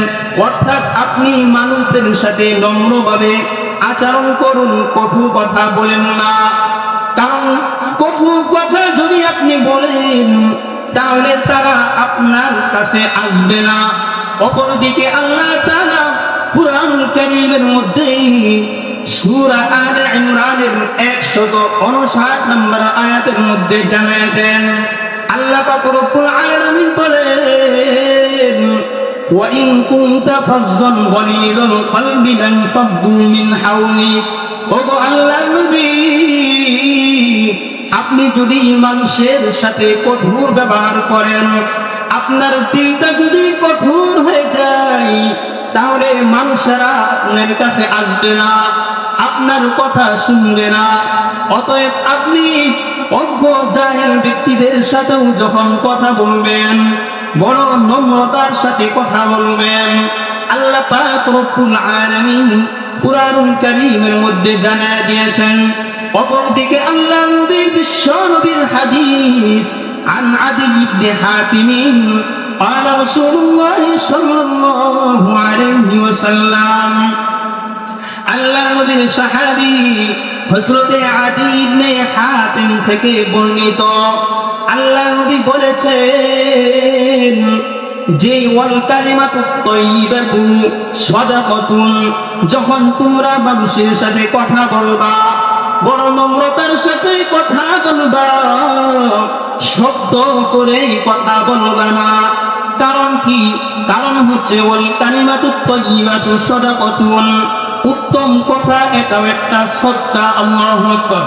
অর্থাৎ আপনি মানুষদের সাথে নম্রভাবে আচরণ করুন, কটু কথা বলেন না। কারণ কটু কথা যদি আপনি বলেন তাহলে তারা আপনার কাছে আসবে না। অপরদিকে আল্লাহ তাআলা কুরআন কারীমের মধ্যে সূরা আলে ইমরানের 159 নম্বর আয়াতের মধ্যে জানিয়ে দেন, আল্লাহ পাক রব্বুল আলামিন বলেন, ওয়া ইন কুনতা ফাজ্জান গালিযাল কলবি লানফাদ্দু মিন হাওলিক। ওগো আল্লাহর নবী, আপনি যদি মানুষের সাথে কঠোর ব্যবহার করেন, আপনার দিলটা যদি কঠোর হয়ে যায়, তাহলে মানুষেরা আপনার কাছে আসবে না, আপনার কথা শুনবে না। অতএব আপনি অজ্ঞ জাহেল ব্যক্তিদের সাথেও যখন কথা বলবেন, বড় নম্রতার সাথে কথা বলবেন। আল্লাহ পাক রব্বুল আলামিন কুরআনুল কারীমের মধ্যে জানিয়ে দিয়েছেন। অপরদিকে আল্লাহ নবী বিশ্ব নবীর হাদিস عن عدي بن حاتم قال رسول الله صلى الله عليه وسلم আল্লাহ নবীর সাহাবী হযরতে আদি ইবনে হাতিম থেকে বর্ণিত, আল্লাহ নবী বলেছেন যে ওয়াল কালিমাতুত তাইয়্যিবাতু সাদাকাতুন, যখন তোমরা মানুষের সাথে কথা বলবা, বড় নম্রতার সাথে কথা বলবা, শব্দ করে কথা বলবা না। কারণ কি? কারণ হচ্ছে ওয়াল কালিমাতুত তাইয়্যিবাতু সাদাকাতুন, উত্তম কথা এটাও একটা সদকা। আল্লাহু আকবার।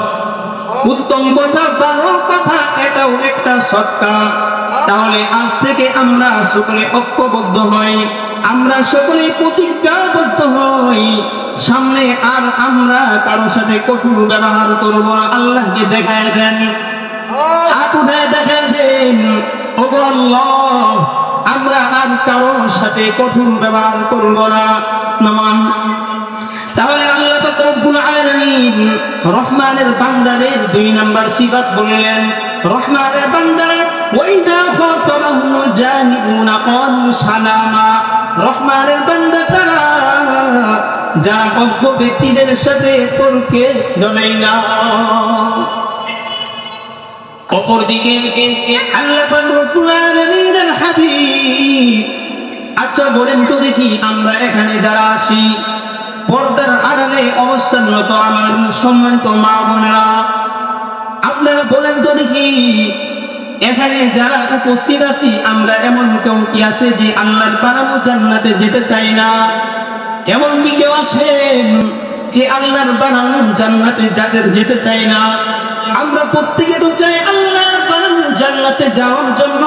উত্তম কথা, ভালো কথা এটাও একটা সদকা। তাহলে আজ থেকে আমরা সকলে ঐক্যবদ্ধ হই, আমরা সকলে প্রতিজ্ঞাবদ্ধ হই, সামনে আর আমরা কারোর সাথে কঠোর ব্যবহার করবো না। আল্লাহকে দেখায় দেন, হাত উঠায় দেখায় দেন, ওগো আল্লাহ, আমরা আর কারোর সাথে কঠোর ব্যবহার করবো না। নামান। তাহলে আল্লাহ রব্বুল রহমানের বান্দাদের 2 নাম্বার সিফাত বললেন, রহমানের বান্দারা ওয়াইদা খাতাবাহুল জাহিলুনা ক্বালু সালামা। রহমানের বান্দা তারা যারা অজ্ঞ ব্যক্তিদের সাথে তর্কে জড়ায় না। অপরদিকে আল্লাহ পাক রব্বুল আলামিনের হাবিব, আচ্ছা বলেন তো দেখি, আমরা এখানে যারা আসি পর্দার আড়ালে অবস্থানরত আমার সম্মানিত মা বোনেরা, আপনারা বলেন তো দেখি, এখানে যারা উপস্থিত আছি আমরা এমন কেউ কি আছে যে আল্লাহর বানানো জান্নাতে যেতে চাই না? এমন কি কেউ আছেন যে আল্লাহর বানানো জান্নাতে যেতে চাই না? আমরা প্রত্যেকে তো চাই আল্লাহর বানানো জান্নাতে যাওয়ার জন্য।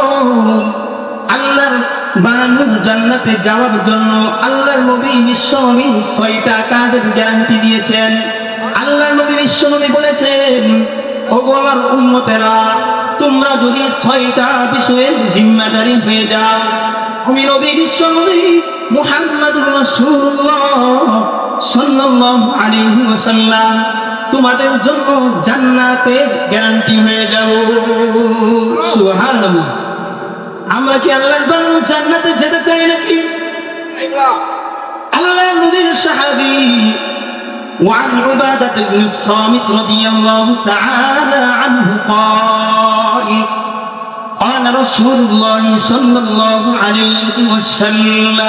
আল্লাহর বানানো জান্নাতে যাওয়ার জন্য আল্লাহর নবী বিশ্বনবী 6টা কাজের গ্যারান্টি দিয়েছেন। আল্লাহর নবী বিশ্বনবী বলেছেন, ওগো আমার উম্মতেরা, তোমরা যদি 6টা বিষয়ের জিম্মাদারি হয়ে যাও, আমি নবী বিশ্বনবী মুহাম্মদুর রাসূলুল্লাহ সাল্লাল্লাহু আলাইহি ওয়াসাল্লাম তোমাদের জন্য জান্নাতের গ্যারান্টি হয়ে যাও। সুবহানাল্লাহ। আমরা কি আল্লাহর বানানো জান্নাতে যেতে চাই নাকি? আল্লাহর নবীর সাহাবী وعن عبادة بن الصامت رضي الله تعالى عنه قال قال رسول الله صلى الله عليه وسلم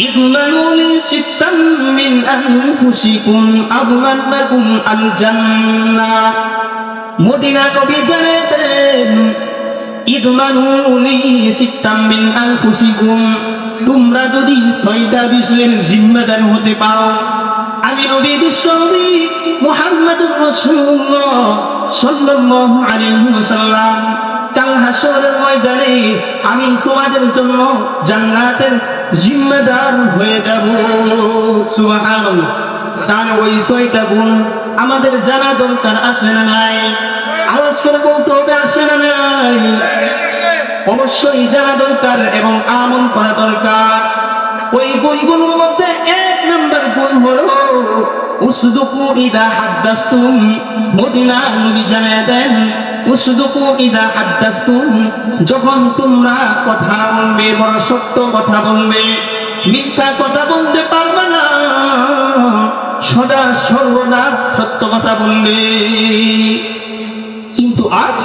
اضمنوا لي 6 من أنفسكم أضمن لكم الجنة। মদিনা নবী জানাতেন, ইদমানু লি 6 মিন আনফুসিকুম, তোমরা যদি 6টা বিষয়ের জিম্মাদার হতে পারো, আমি নবী বিশ্বনবী মুহাম্মদুর রাসূলুল্লাহ সাল্লাল্লাহু আলাইহি ওয়াসাল্লাম কাল হাসরের ময়দানে আমি তোমাদের জন্য জান্নাতের জিম্মাদার হয়ে যাব। সুবহানাল্লাহ। তার ওই 6টা গুণ আমাদের জানা দরকার, আছে না নাই? আওয়াজ করে বলতে হবে, আছে না নাই? অবশ্যই জানা দরকার এবং আমল করা দরকার। ওই গুণগুলোর মধ্যে 1 নাম্বার গুণ হলো উসদুকু ইদা হাদ্দাসতুম। মদিনা নবী জানায় দেন, উসদুকু ইদা হাদ্দাসতুম, যখন তোমরা কথা বলবে বড় সত্য কথা বলবে, মিথ্যা কথা বলতে পারবে না, সদা সর্বদা সত্য কথা বলবে। কিন্তু আজ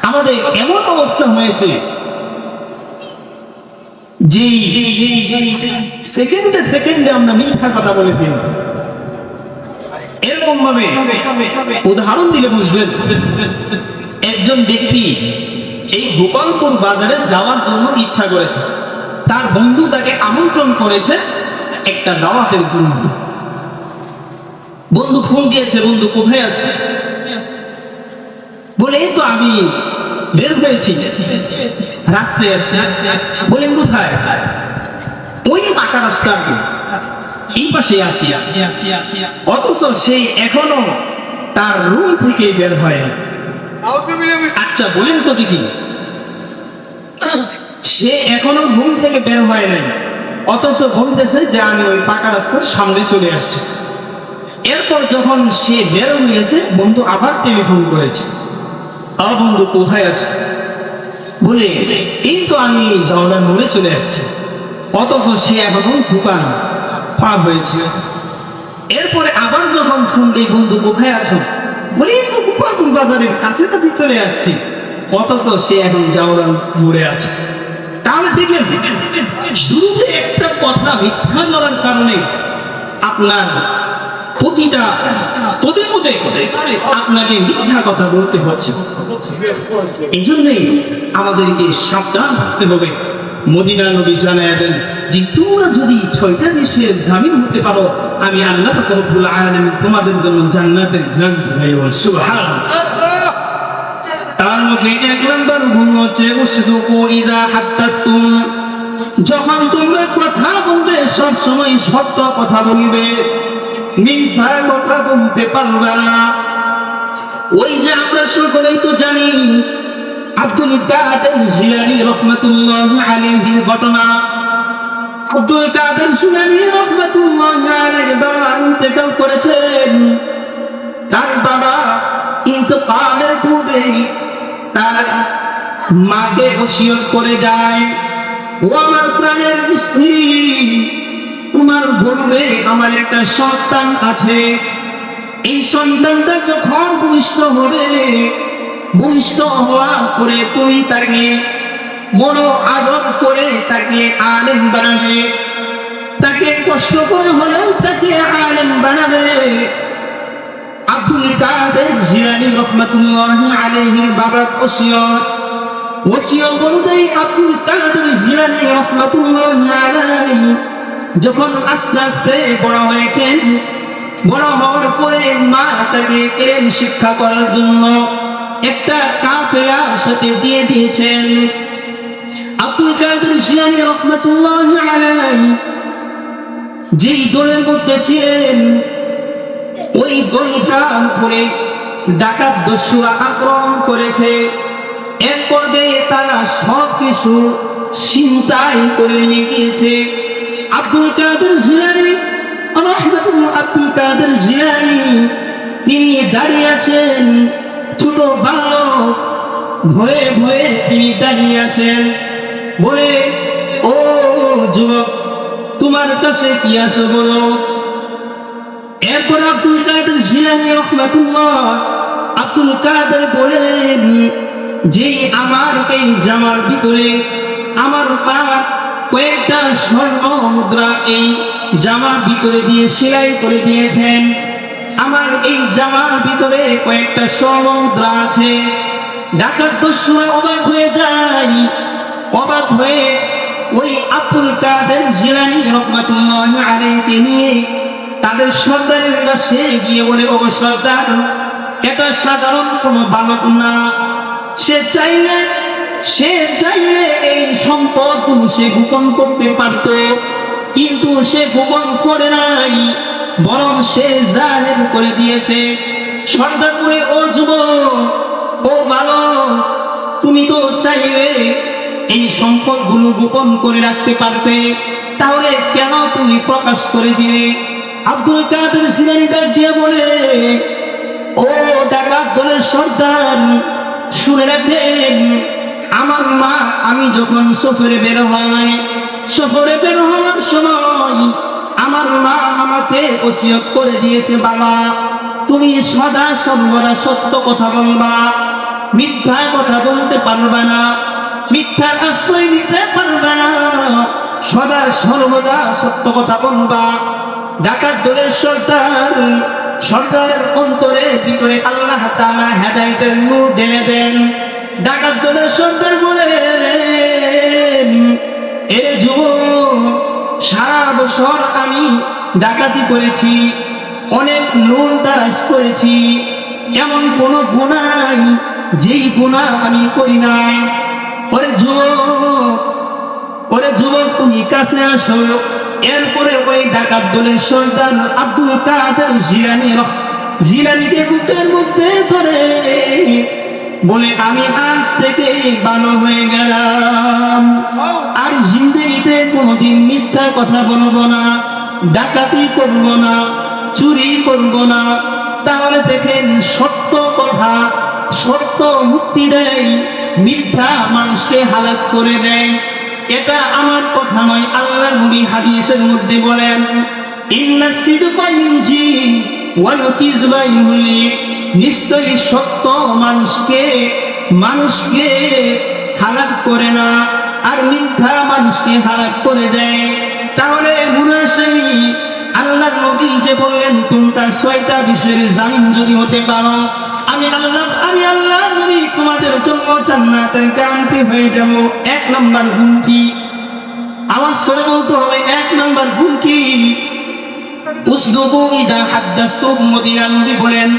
আমাদের এমন অবস্থা হয়েছে যে সেকেন্ডে সেকেন্ডে আমরা মিথ্যা কথা বলে দিই। এরকম ভাবে উদাহরণ দিলে বুঝবেন, একজন ব্যক্তি এই গোপালপুর বাজারে যাওয়ার জন্য ইচ্ছা করেছে, তার বন্ধু তাকে আমন্ত্রণ করেছে একটা দাওয়াতের জন্য। বন্ধু ফোন দিয়েছে, বন্ধু কোথায় আছে? বলে এই তো আমি বের হয়েছি, রাস্তায় আসছি। বলেন কোথায়? ওই পাকা রাস্তা, এই পাশে আসি। অথচ সেই এখনো তার রুম থেকে বের হয়। আচ্ছা বলেন তো দেখি, সে এখনো রুম থেকে বের হয় নাই, অথচ বলতেছে যে আমি ওই পাকা রাস্তার সামনে চলে আসছি। এরপর যখন সে বের হয়েছে, বন্ধু আবার টেলিফোন করেছে, বন্ধু কোথায় আছে? বলে এই তো আমি জাওলার মোড়ে চলে আসছি, অথচ সে এখনো দোকান পার হয়েছে। এরপরে আবার যখন ফোন দিই, বন্ধু কোথায় আছো? বলে এই তো গোপালপুর বাজারের কাছাকাছি চলে আসছি, অথচ সে এখন জাওলার মোড়ে আছে। তাহলে দেখলেন, শুরু যে একটা কথা মিথ্যা বলার কারণে আপনার প্রতিটা পদে পদে আপনাকে মিথ্যা কথা বলতে হচ্ছে। এই জন্যই আমাদেরকে সাবধান হতে হবে। মদিনা নবী জানায় দেন যে তোমরা যদি 6টা বিষয়ের জামিন হতে পারো, আমি আল্লাহ পাক রব্বুল আলামিন তোমাদের জন্য জান্নাতের গ্যারান্টি দেব। সুবহানাল্লাহ। তার মধ্যে 1 নাম্বার গুণ হচ্ছে উসদুকু ইযা হাদ্দাসতুম, যখন তোমরা কথা বলবে সব সময় সত্য কথা বলবে, মিথ্যা কথা বলতে পারবে না। ওই যে আমরা সকলেই তো জানি আব্দুল কাদের জিলানী রাহমাতুল্লাহ আলাইহির ঘটনা। আব্দুল কাদের জিলানী রাহমাতুল্লাহি আলাইহি বাবা ইন্তেকাল করেছেন। তার বাবা ইন্তেকালের পূর্বে তার মাকে ওসিয়ত করে যায়, ও আমার প্রাণের স্ত্রী, তোমার গর্ভে আমার একটা সন্তান আছে। এই সন্তানটা যখন ভূমিষ্ঠ হবে, ভূমিষ্ঠ হওয়ার পরে তুমি তাকে বড় আদর করে তাকে আলেম বানাবে, তাকে কষ্ট করে হলেও তাকে আলেম বানাবে। আব্দুল কাদের জিলানী রাহমাতুল্লাহি আলাইহির বাবার ওসিয়ত অনুযায়ী আব্দুল কাদের জিলানী রাহমাতুল্লাহি আলাইহি যখন আস্তে আস্তে বড় হয়েছেন, বড় হওয়ার পরে মা তাকে এলেম শিক্ষা করার জন্য একটা কাফেলার সাথে দিয়ে দিয়েছেন। আব্দুল কাদের জিলানী রাহমাতুল্লাহি আলাইহি যেই দলের মধ্যে ছিলেন, ওই দলটার উপরে ডাকাত দস্যুরা আক্রমণ করেছে। এর পর্যায়ে তারা সব কিছু ছিনতাই করে নিয়ে গিয়েছে। আব্দুল কাদের জিলানী আব্দুল কাদের জিলানী তিনি দাঁড়িয়ে আছেন, ছোট বালক, ভয়ে ভয়ে তিনি দাঁড়িয়ে আছেন। বলে, ও যুবক, তোমার কাছে কি আছে বলো। এরপর আব্দুল কাদের জিলানী রাহমাতুল্লাহ আব্দুল কাদের বলেন, যে আমার এই জামার ভিতরে আমার মা কয়েকটা স্বর্ণ মুদ্রা এই জামার ভিতরে দিয়ে সেলাই করে দিয়েছেন। আমার এই জামার ভিতরে কয়েকটা স্বর্ণ মুদ্রা আছে। ডাকাত দস্যুরা অবাক হয়ে যায়। অবাক হয়ে ওই আব্দুল কাদের জিলানী রাহমাতুল্লাহি আলাইহি নিয়ে তাদের সর্দারের কাছে গিয়ে বলে, ও সর্দার, এটা সাধারণ কোনো বালক না। সে চাইলে এই সম্পদ সে গোপন করতে পারত, কিন্তু সে গোপন করে নাই, বরং সে জাহের করে দিয়েছে। সর্দার বলে, ও যুবক, ও বালক, তুমি তো চাইলে এই সম্পদগুলো গোপন করে রাখতে পারতে, তাহলে কেন তুমি প্রকাশ করে দিলে? আব্দুল কাদের জিলানী ডাক দিয়ে বলে, ও ডাকাত দলের সর্দার, শুনে রাখবেন, আমার মা আমি যখন সফরে বের হওয়ার সময় আমার মা আমাকে ওসিয়ত করে দিয়েছে, বাবা তুমি সদা সর্বদা সত্য কথা বলবা, মিথ্যা কথা বলতে পারবা না, মিথ্যার আশ্রয় নিতে পারবা না, সদা সর্বদা সত্য কথা বলবা। ডাকাত দলের সর্দারের অন্তরের ভিতরে আল্লাহ তাআলা হেদায়েতের নূর ঢেলে দেন। ডাকাত দলের সর্দার বলে, এ যুবক, সারা বছর আমি ডাকাতি করেছি, অনেক লোন তারাশ করেছি, এমন কোনো গুনাহ নাই যেই গুনাহ আমি করি নাই। ওরে যুবক, তুমি কাছে আসো। এরপরে ওই ডাকাত দলের সর্দার আব্দুল কাদের জিলানীকে বুকের মধ্যে ধরে বলে, আমি আজ থেকে ভালো হয়ে গেলাম, আর জিন্দেগিতে কোনোদিন মিথ্যা কথা বলবো না, ডাকাতি করব না, চুরি করব না। তাহলে দেখেন, সত্য কথা সত্য মুক্তি দেয়, মিথ্যা মানুষকে হালাক করে দেয়। এটা আমার কথা নয়, আল্লাহ নবী হাদিসের মধ্যে বলেন, ইন্নাস সিদকা ইউজি ওয়াল কিযবা ইউলি, নিশ্চয়ই সত্য মানুষকে হালাক করে না, আর মিথ্যা মানুষকে হালাক করে দেয়। তাহলে মুনাফিক আল্লাহর নবী যে বললেন, তোমরা 6টা বিষয়ের জামিন যদি হতে পারো, আমি আল্লাহ নবী তোমাদের জন্য জান্নাতের গ্যারান্টি হয়ে যাব। 1 নম্বর গুণ কি? আওয়াজ করে বলতে হবে, 1 নম্বর গুণ কি? উসদুকু ইযা হাদাসতুম, মদিনার নবী বলেন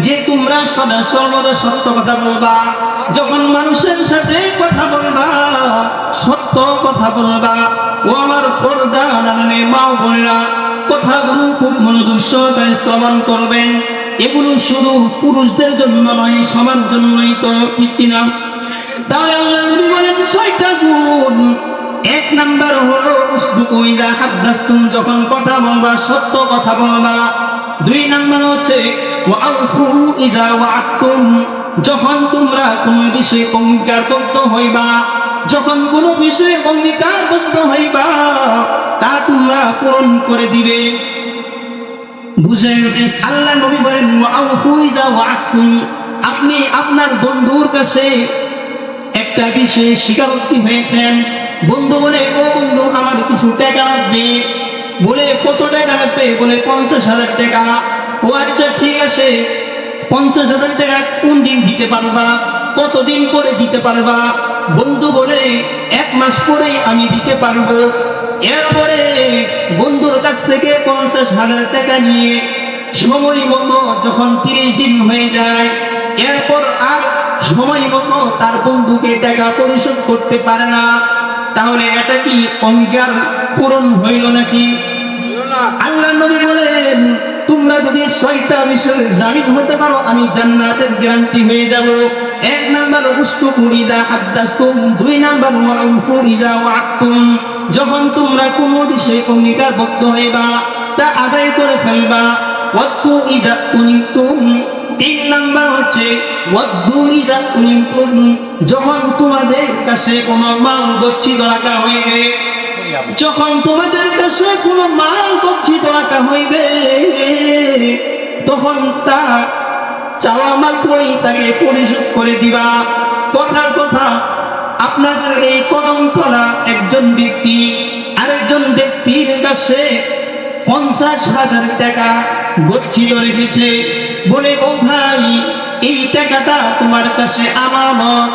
যে তোমরা সদা সর্বদা সত্য কথা বলবা। যখন মানুষের সাথে কথা বলবা, সত্য কথা বলবা। ও আমার পর্দা নামে মা বোনেরা, কথাগুলো খুব মনোযোগ সহকারে শ্রবণ করবেন। এগুলো শুধু পুরুষদের জন্য নয়, সবার জন্যই তো, ঠিক কিনা? তাহলে আল্লাহ নবী বলেন 6টা গুণ। এক নাম্বার হলো উসদুকু ইযা হাদাসতুম, যখন কথা বলবা সত্য কথা বলবা। দুই নাম্বার হচ্ছে ওয়াআফু ইযা ওয়াআদতুম, যখন তোমরা কোন বিষয়ে অঙ্গীকারবদ্ধ হইবা, যখন কোন বিষয়ে অঙ্গীকারবদ্ধ হইবা তা তোমরা পূরণ করে দিবে। বুঝেন? আল্লাহ নবী বলেন ওয়াআফু ইযা ওয়াআদতুম, আপনি আপনার বন্ধুর কাছে একটা বিষয়ে স্বীকারোক্তি হয়েছেন, বন্ধু বলে ও বন্ধু আমার কিছু টাকা লাগবে, বলে কত টাকা লাগবে, বলে 50,000 টাকা। ও আচ্ছা ঠিক আছে, 50,000 টাকা কোন দিন দিতে পারবা, কতদিন পরে দিতে পারবা? বন্ধু বলে 1 মাস পরে আমি দিতে পারবো। এরপরে বন্ধুর কাছ থেকে 50,000 টাকা নিয়ে সময় মতো যখন 30 দিন হয়ে যায়, এরপর আর সময় মতো তার বন্ধুকে টাকা পরিশোধ করতে পারে না, তাহলে এটা কি অঙ্গীকার পূরণ হইল নাকি? আল্লাহ নবী বলেন তোমরা যদি 6টা বিষয়ের জামিন হতে পারো আমি জান্নাতের গ্যারান্টি হয়ে যাব। 1 নাম্বার উসদুকু ইযা হাদাসতুম, 2 নাম্বার ওয়াআফু ইযা ওয়াআদতুম, যখন তোমরা কোন বিষয়ে অঙ্গীকারবদ্ধ হইবা তা আদায় করে ফেলবা। ওয়াদু ইযা কুনতুম, 3 নাম্বার হচ্ছে ওয়াদু ইযা কুনতুম, যখন তোমাদের কাছে কোনো মাল গচ্ছিত রাখা হইবে, যখন তোমাদের কাছে কোনো মাল গচ্ছিত রাখা হইবে তখন তা চাওয়া মাত্রই তাকে পরিশোধ করে দিবা। কথার কথা, আপনাদের এই কদম তলা একজন ব্যক্তি আরেকজন ব্যক্তির কাছে 50,000 টাকা গচ্ছিত রেখেছে, বলে ও ভাই এই টাকাটা তোমার কাছে আমানত,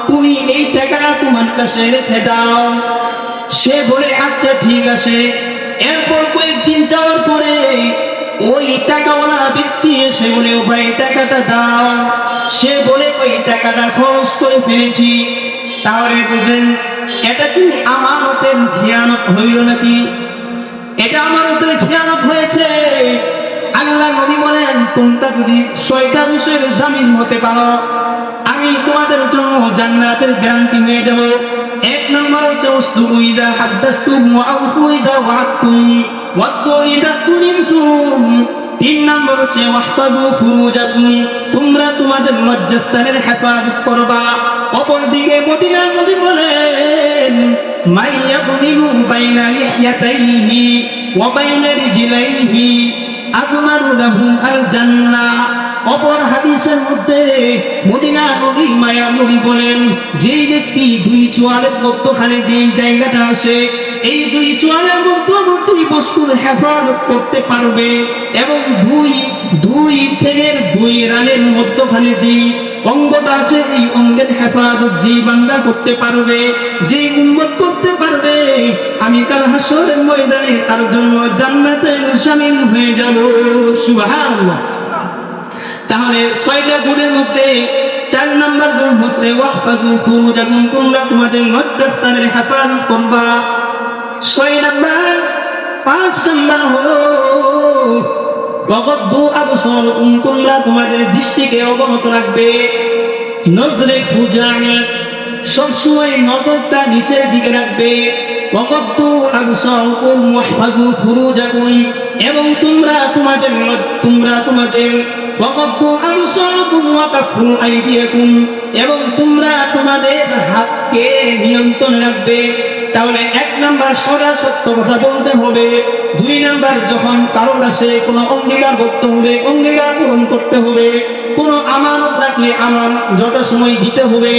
তুমি এই টাকাটা তোমার কাছে রেখে দাও। সে বলে আচ্ছা ঠিক আছে। এরপর কয়েকদিন যাওয়ার পরে ওই টাকাওয়ালা ব্যক্তি এসে বলে ও ভাই টাকাটা দাও। সে বলে ওই টাকাটা খরচ করে ফেলেছি। তাহলে বুঝেন এটা কি আমানতের খেয়ানত হইল নাকি? এটা আমানতের খেয়ানত হয়েছে। আল্লাহ নবী বলেন তোমরা যদি 6টা বিষয়ের জামিন হতে পারো আমি তোমাদের জন্য জান্নাতের গ্যারান্টি নিয়ে দেব। 1 নম্বর হচ্ছে উসদুকু ইযা হাদাসতুম ওয়াআফু ইযা ওয়াআদতুম ওয়াদু ইযা কুনতুম। 3 নম্বর হচ্ছে ওয়াহফাযু ফুরুজাকুম, তোমরা তোমাদের লজ্জাস্থানের হেফাজত করবা। অপরদিকে মদিনার নবী বলেন মাইয়াকুনিহু বাইনা লিহইয়াতাইহি ওয়া বাইনা রিজলাইহি আযমারু লাহু আল জান্নাহ। অপর হাদিসের মধ্যে মদিনা নবী মায়া নবী বলেন যে ব্যক্তি 2 চোয়ালের মধ্যখানে যে জায়গাটা আছে এই 2 চোয়ালের মধ্যবর্তী বস্তুর হেফাজত করতে পারবে এবং দুই ঠেঙের 2 রানের মধ্যখানে যে অঙ্গটা আছে এই অঙ্গের হেফাজত যে বান্দা করতে পারবে, যে উম্মত করতে পারবে, আমি কাল হাসরের ময়দানে তার জন্য জান্নাতের শামিল হয়ে যাব। সুবহানাল্লাহ। তাহলে 6টা গুণের মধ্যে 4 নাম্বার গুণ হচ্ছে ওয়াহফাযু ফুরুজাকুম, তোমরা তোমাদের লজ্জাস্থানের হেফাজত করবা। 6 নাম্বার 5 নাম্বার হলো ওয়াগদ্দু আবসারাকুম, তোমরা তোমাদের দৃষ্টিকে অবনত রাখবে। নজরে ফুজাইত, সবসময় নজরটা নিচের দিকে রাখবে। ওয়াগদ্দু আবসারাকুম ওয়াহফাযু ফুরুজাকুম, এবং তোমরা তোমাদের ওয়াগদ্দু আবসারাকুম ওয়া কাফু আইদিয়াকুম, এবং তোমরা তোমাদের হাতকে নিয়ন্ত্রণ রাখবে। তাহলে 1 নাম্বার সদা সত্য কথা বলতে হবে। 2 নাম্বার যখন কারো কাছে কোনো অঙ্গীকার করতে হবে অঙ্গীকার পূরণ করতে হবে। কোনো আমানত রাখলে আমানত যথাসময় দিতে হবে।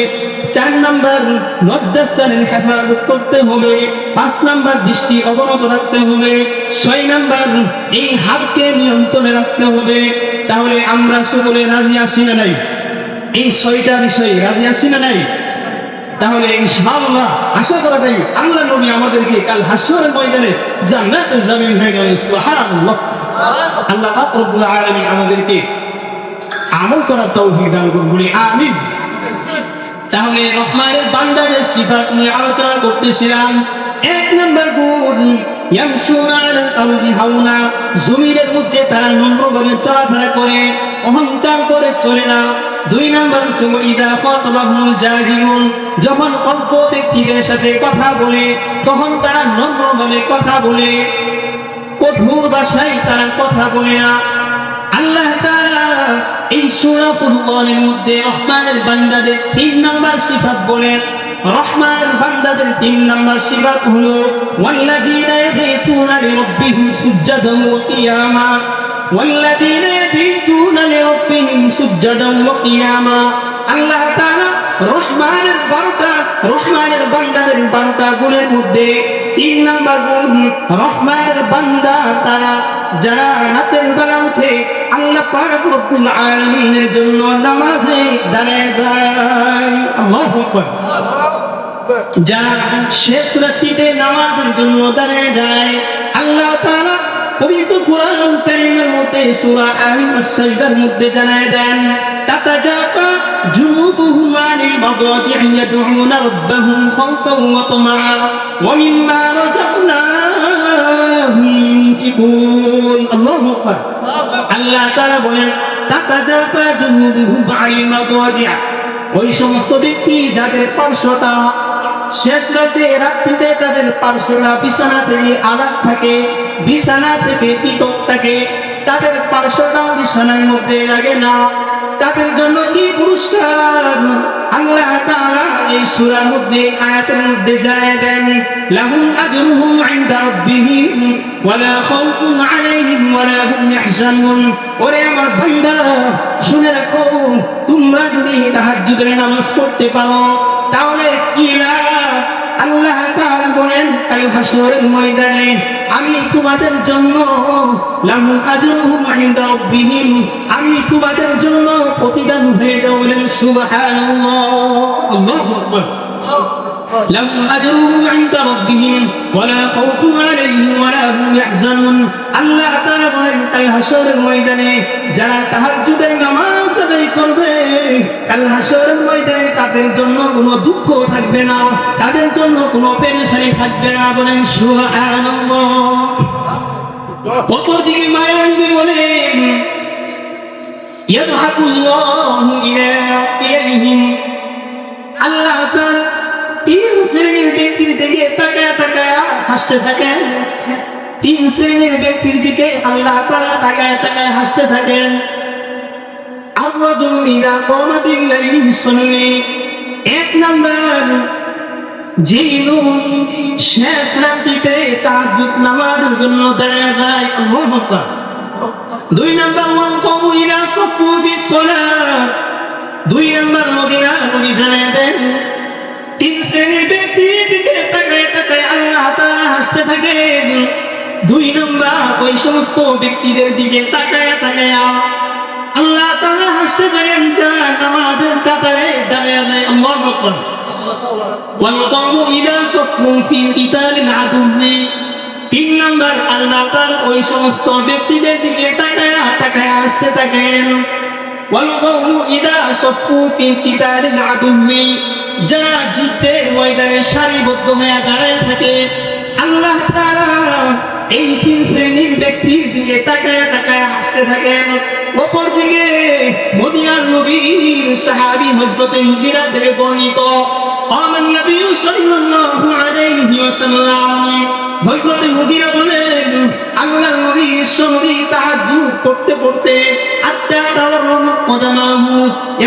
4 নাম্বার লজ্জাস্থানের হেফাজত করতে হবে। 5 নাম্বার দৃষ্টি অবনত রাখতে হবে। 6 নাম্বার এই হাতকে নিয়ন্ত্রণে রাখতে হবে। তাহলে আমরা সকলে রাজি আছি না নাই? এই 6টা বিষয়ে রাজি আছি না নাই? তাহলে ইনশাআল্লাহ আশা করা যায় আল্লাহ নবী আমাদেরকে কাল হাসরের ময়দানে জান্নাতের জামিন হয়ে গেলেন। সুবহানাল্লাহ। আল্লাহ পাক রব্বুল আলামিন আমাদেরকে আমল করার তৌফিক দান করুন, বলি আমিন। তাহলে রহমানের বান্দাদের সিফাত নিয়ে আলোচনা করতেছিলাম। 1 নাম্বার গুণ ইয়ামশুনা আলাল আরদি হাওনা, জমিনের মধ্যে তারা নম্রভাবে চলাফেরা করে, অহংকার করে চলে না। দুই নাম্বার হচ্ছে ইদা খাতাবাহুল জাহিলুন, যখন অজ্ঞ ব্যক্তিদের সাথে কথা বলে তখন তারা নম্রভাবে কথা বলে, কঠোর ভাষায় তারা কথা বলে না। আল্লাহ তাআলা এই সূরা ফুরকানের মধ্যে রহমানের বান্দাদের 3 নাম্বার সিফাত বলেন। রহমানের বান্দাদের 3 নাম্বার সিফাত হলো ওয়াল্লাযীনা ইয়াবিতুনা লিরাব্বিহিম সুজদান ওয়া কিয়ামা, ওয়াল্লাযীনা ইয়াবিতুনা লিরাব্বিহিম সুজদান ওয়া কিয়ামা। আল্লাহ তাআলা রহমানের বান্দাদের বান্দাগুলোর মধ্যে 3 নাম্বার গুণ, রহমানের বান্দা তারা যারা রাতের বেলা উঠে আল্লাহ পাক রব্বুল আলামিনের জন্য নামাজে দাঁড়ায় যায়। আল্লাহু আকবার। যারা শেষ রাত্রিতে নামাজের জন্য দাঁড়ায় যায়, আল্লাহ তাআলা পবিত্র কোরআন কারীমের মধ্যে সূরা আস-সাজদার মধ্যে জানায় দেন তাতাজাফা জুনুবুহুম আনিল মাদাজি'i ইয়াদউনা রাব্বাহুম খাওফান ওয়া তামা'আ ওয়া মিম্মা রাযাকনাহুম ইউনফিকুন। আল্লাহু আকবার। আল্লাহ তাআলা বলেন তাতাজাফা জুনুবুহুম আনিল মাদাজি'i, ওই সমস্ত ব্যক্তি যাদের পার্শ্বটা শেষ রাত্রিতে তাদের পার্শ্বরা বিছানা থেকে আলাদা থাকে, বিছানা থেকে পৃথক থাকে, তাদের পার্শ্বটা বিছানার মধ্যে লাগে না, তাদের জন্য কি পুরস্কার আল্লাহ তাআলা এই সূরার মধ্যে আয়াতের মধ্যে জানিয়ে দেন লাহুম আজরুহুম ইনদা রাব্বিহিম ওয়ালা খাউফুন আলাইহিম ওয়ালা হুম ইয়াহজানুন। ওরে আমার বান্দা শুনে রাখো, তোমরা যদি তাহাজ্জুদের নামাজ পড়তে পারো তাহলে কি লাভ। আল্লাহ তাআলা বলেন কাল হাসরের ময়দানে আমি তোমাদের জন্য লাহুম আজরুহুম ইনদা রাব্বিহিম, আমি তোমাদের জন্য প্রতিদান হয়ে যাব। বলেন সুবহানাল্লাহ। আল্লাহু আকবার। লাহুম আজরুহুম ইনদা রাব্বিহিম ওয়ালা খাউফুন আলাইহিম ওয়ালা হুম ইয়াহজানুন। আল্লাহ তাআলা বলেন কাল হাসরের ময়দানে যারা তাহাজ্জুদের নামাজ আদায় করবে কাল হাসরের ময়দানে তাদের জন্য কোনো দুঃখ থাকবে না, তাদের জন্য কোনো পেরেশানি থাকবে না। বলেন সুবহানাল্লাহ। অপরদিকে মায়া নবী বলেন ইয়াদহাকুল্লাহু ইলাইহিম, আল্লাহ তাআলা 3 শ্রেণীর ব্যক্তির দিকে তাকায় তাকায় হাসতে থাকেন। 3 শ্রেণীর ব্যক্তির দিকে আল্লাহ তাআলা তাকায় তাকায় হাসতে থাকেন। আওয়াদুল ইলা কামাতিল লাইলি সুন্নি, 1 নাম্বার যেই লোক শেষ রাত্রিতে তাহাজ্জুদ নামাজের জন্য দাঁড়ায় যায়। আল্লাহু আকবার। 2 নাম্বার ওয়ান কামু ইলা সাফু ফিস সালাত, 2 নাম্বার মদিনা নবী জানায় দেন 3 শ্রেণীর ব্যক্তির দিকে তাকায় তাকায় আল্লাহ তাআলা হাসতে থাকেন। 2 নাম্বার ওই সমস্ত ব্যক্তিদের দিকে তাকায় তাকায় আল্লাহ তাআলা হাসতে থাকেন যারা নামাজের কাতারে দাঁড়ায় যায়। আল্লাহু আকবার। ওয়ালকামু ইলা সাফু ফি কিতালিল আদুবি, 3 নাম্বার আল্লাহ তাআলা ওই সমস্ত ব্যক্তিদের দিকে তাকায় তাকায় হাসতে থাকেন। ওয়ালকামু ইলা সাফু ফি কিতালিল আদুবি, যারা যুদ্ধের ময়দানে সারিবদ্ধ হয়ে দাঁড়ায় থাকে আল্লাহ তাআলা এই 3 শ্রেণীর ব্যক্তির দিকে তাকায় তাকায় হাসতে থাকেন। অপরদিকে মদিনার নবীর সাহাবী হযরত মুগীরা থেকে বর্ণিত আমান নবী সাল্লাল্লাহু আলাইহি ওয়াসাল্লাম, হযরত মুগীরা বলেন আল্লাহর নবী সুন্নি তাহাজ্জুদ পড়তে পড়তে হাত্তা তাওয়াররামা কদামাহু,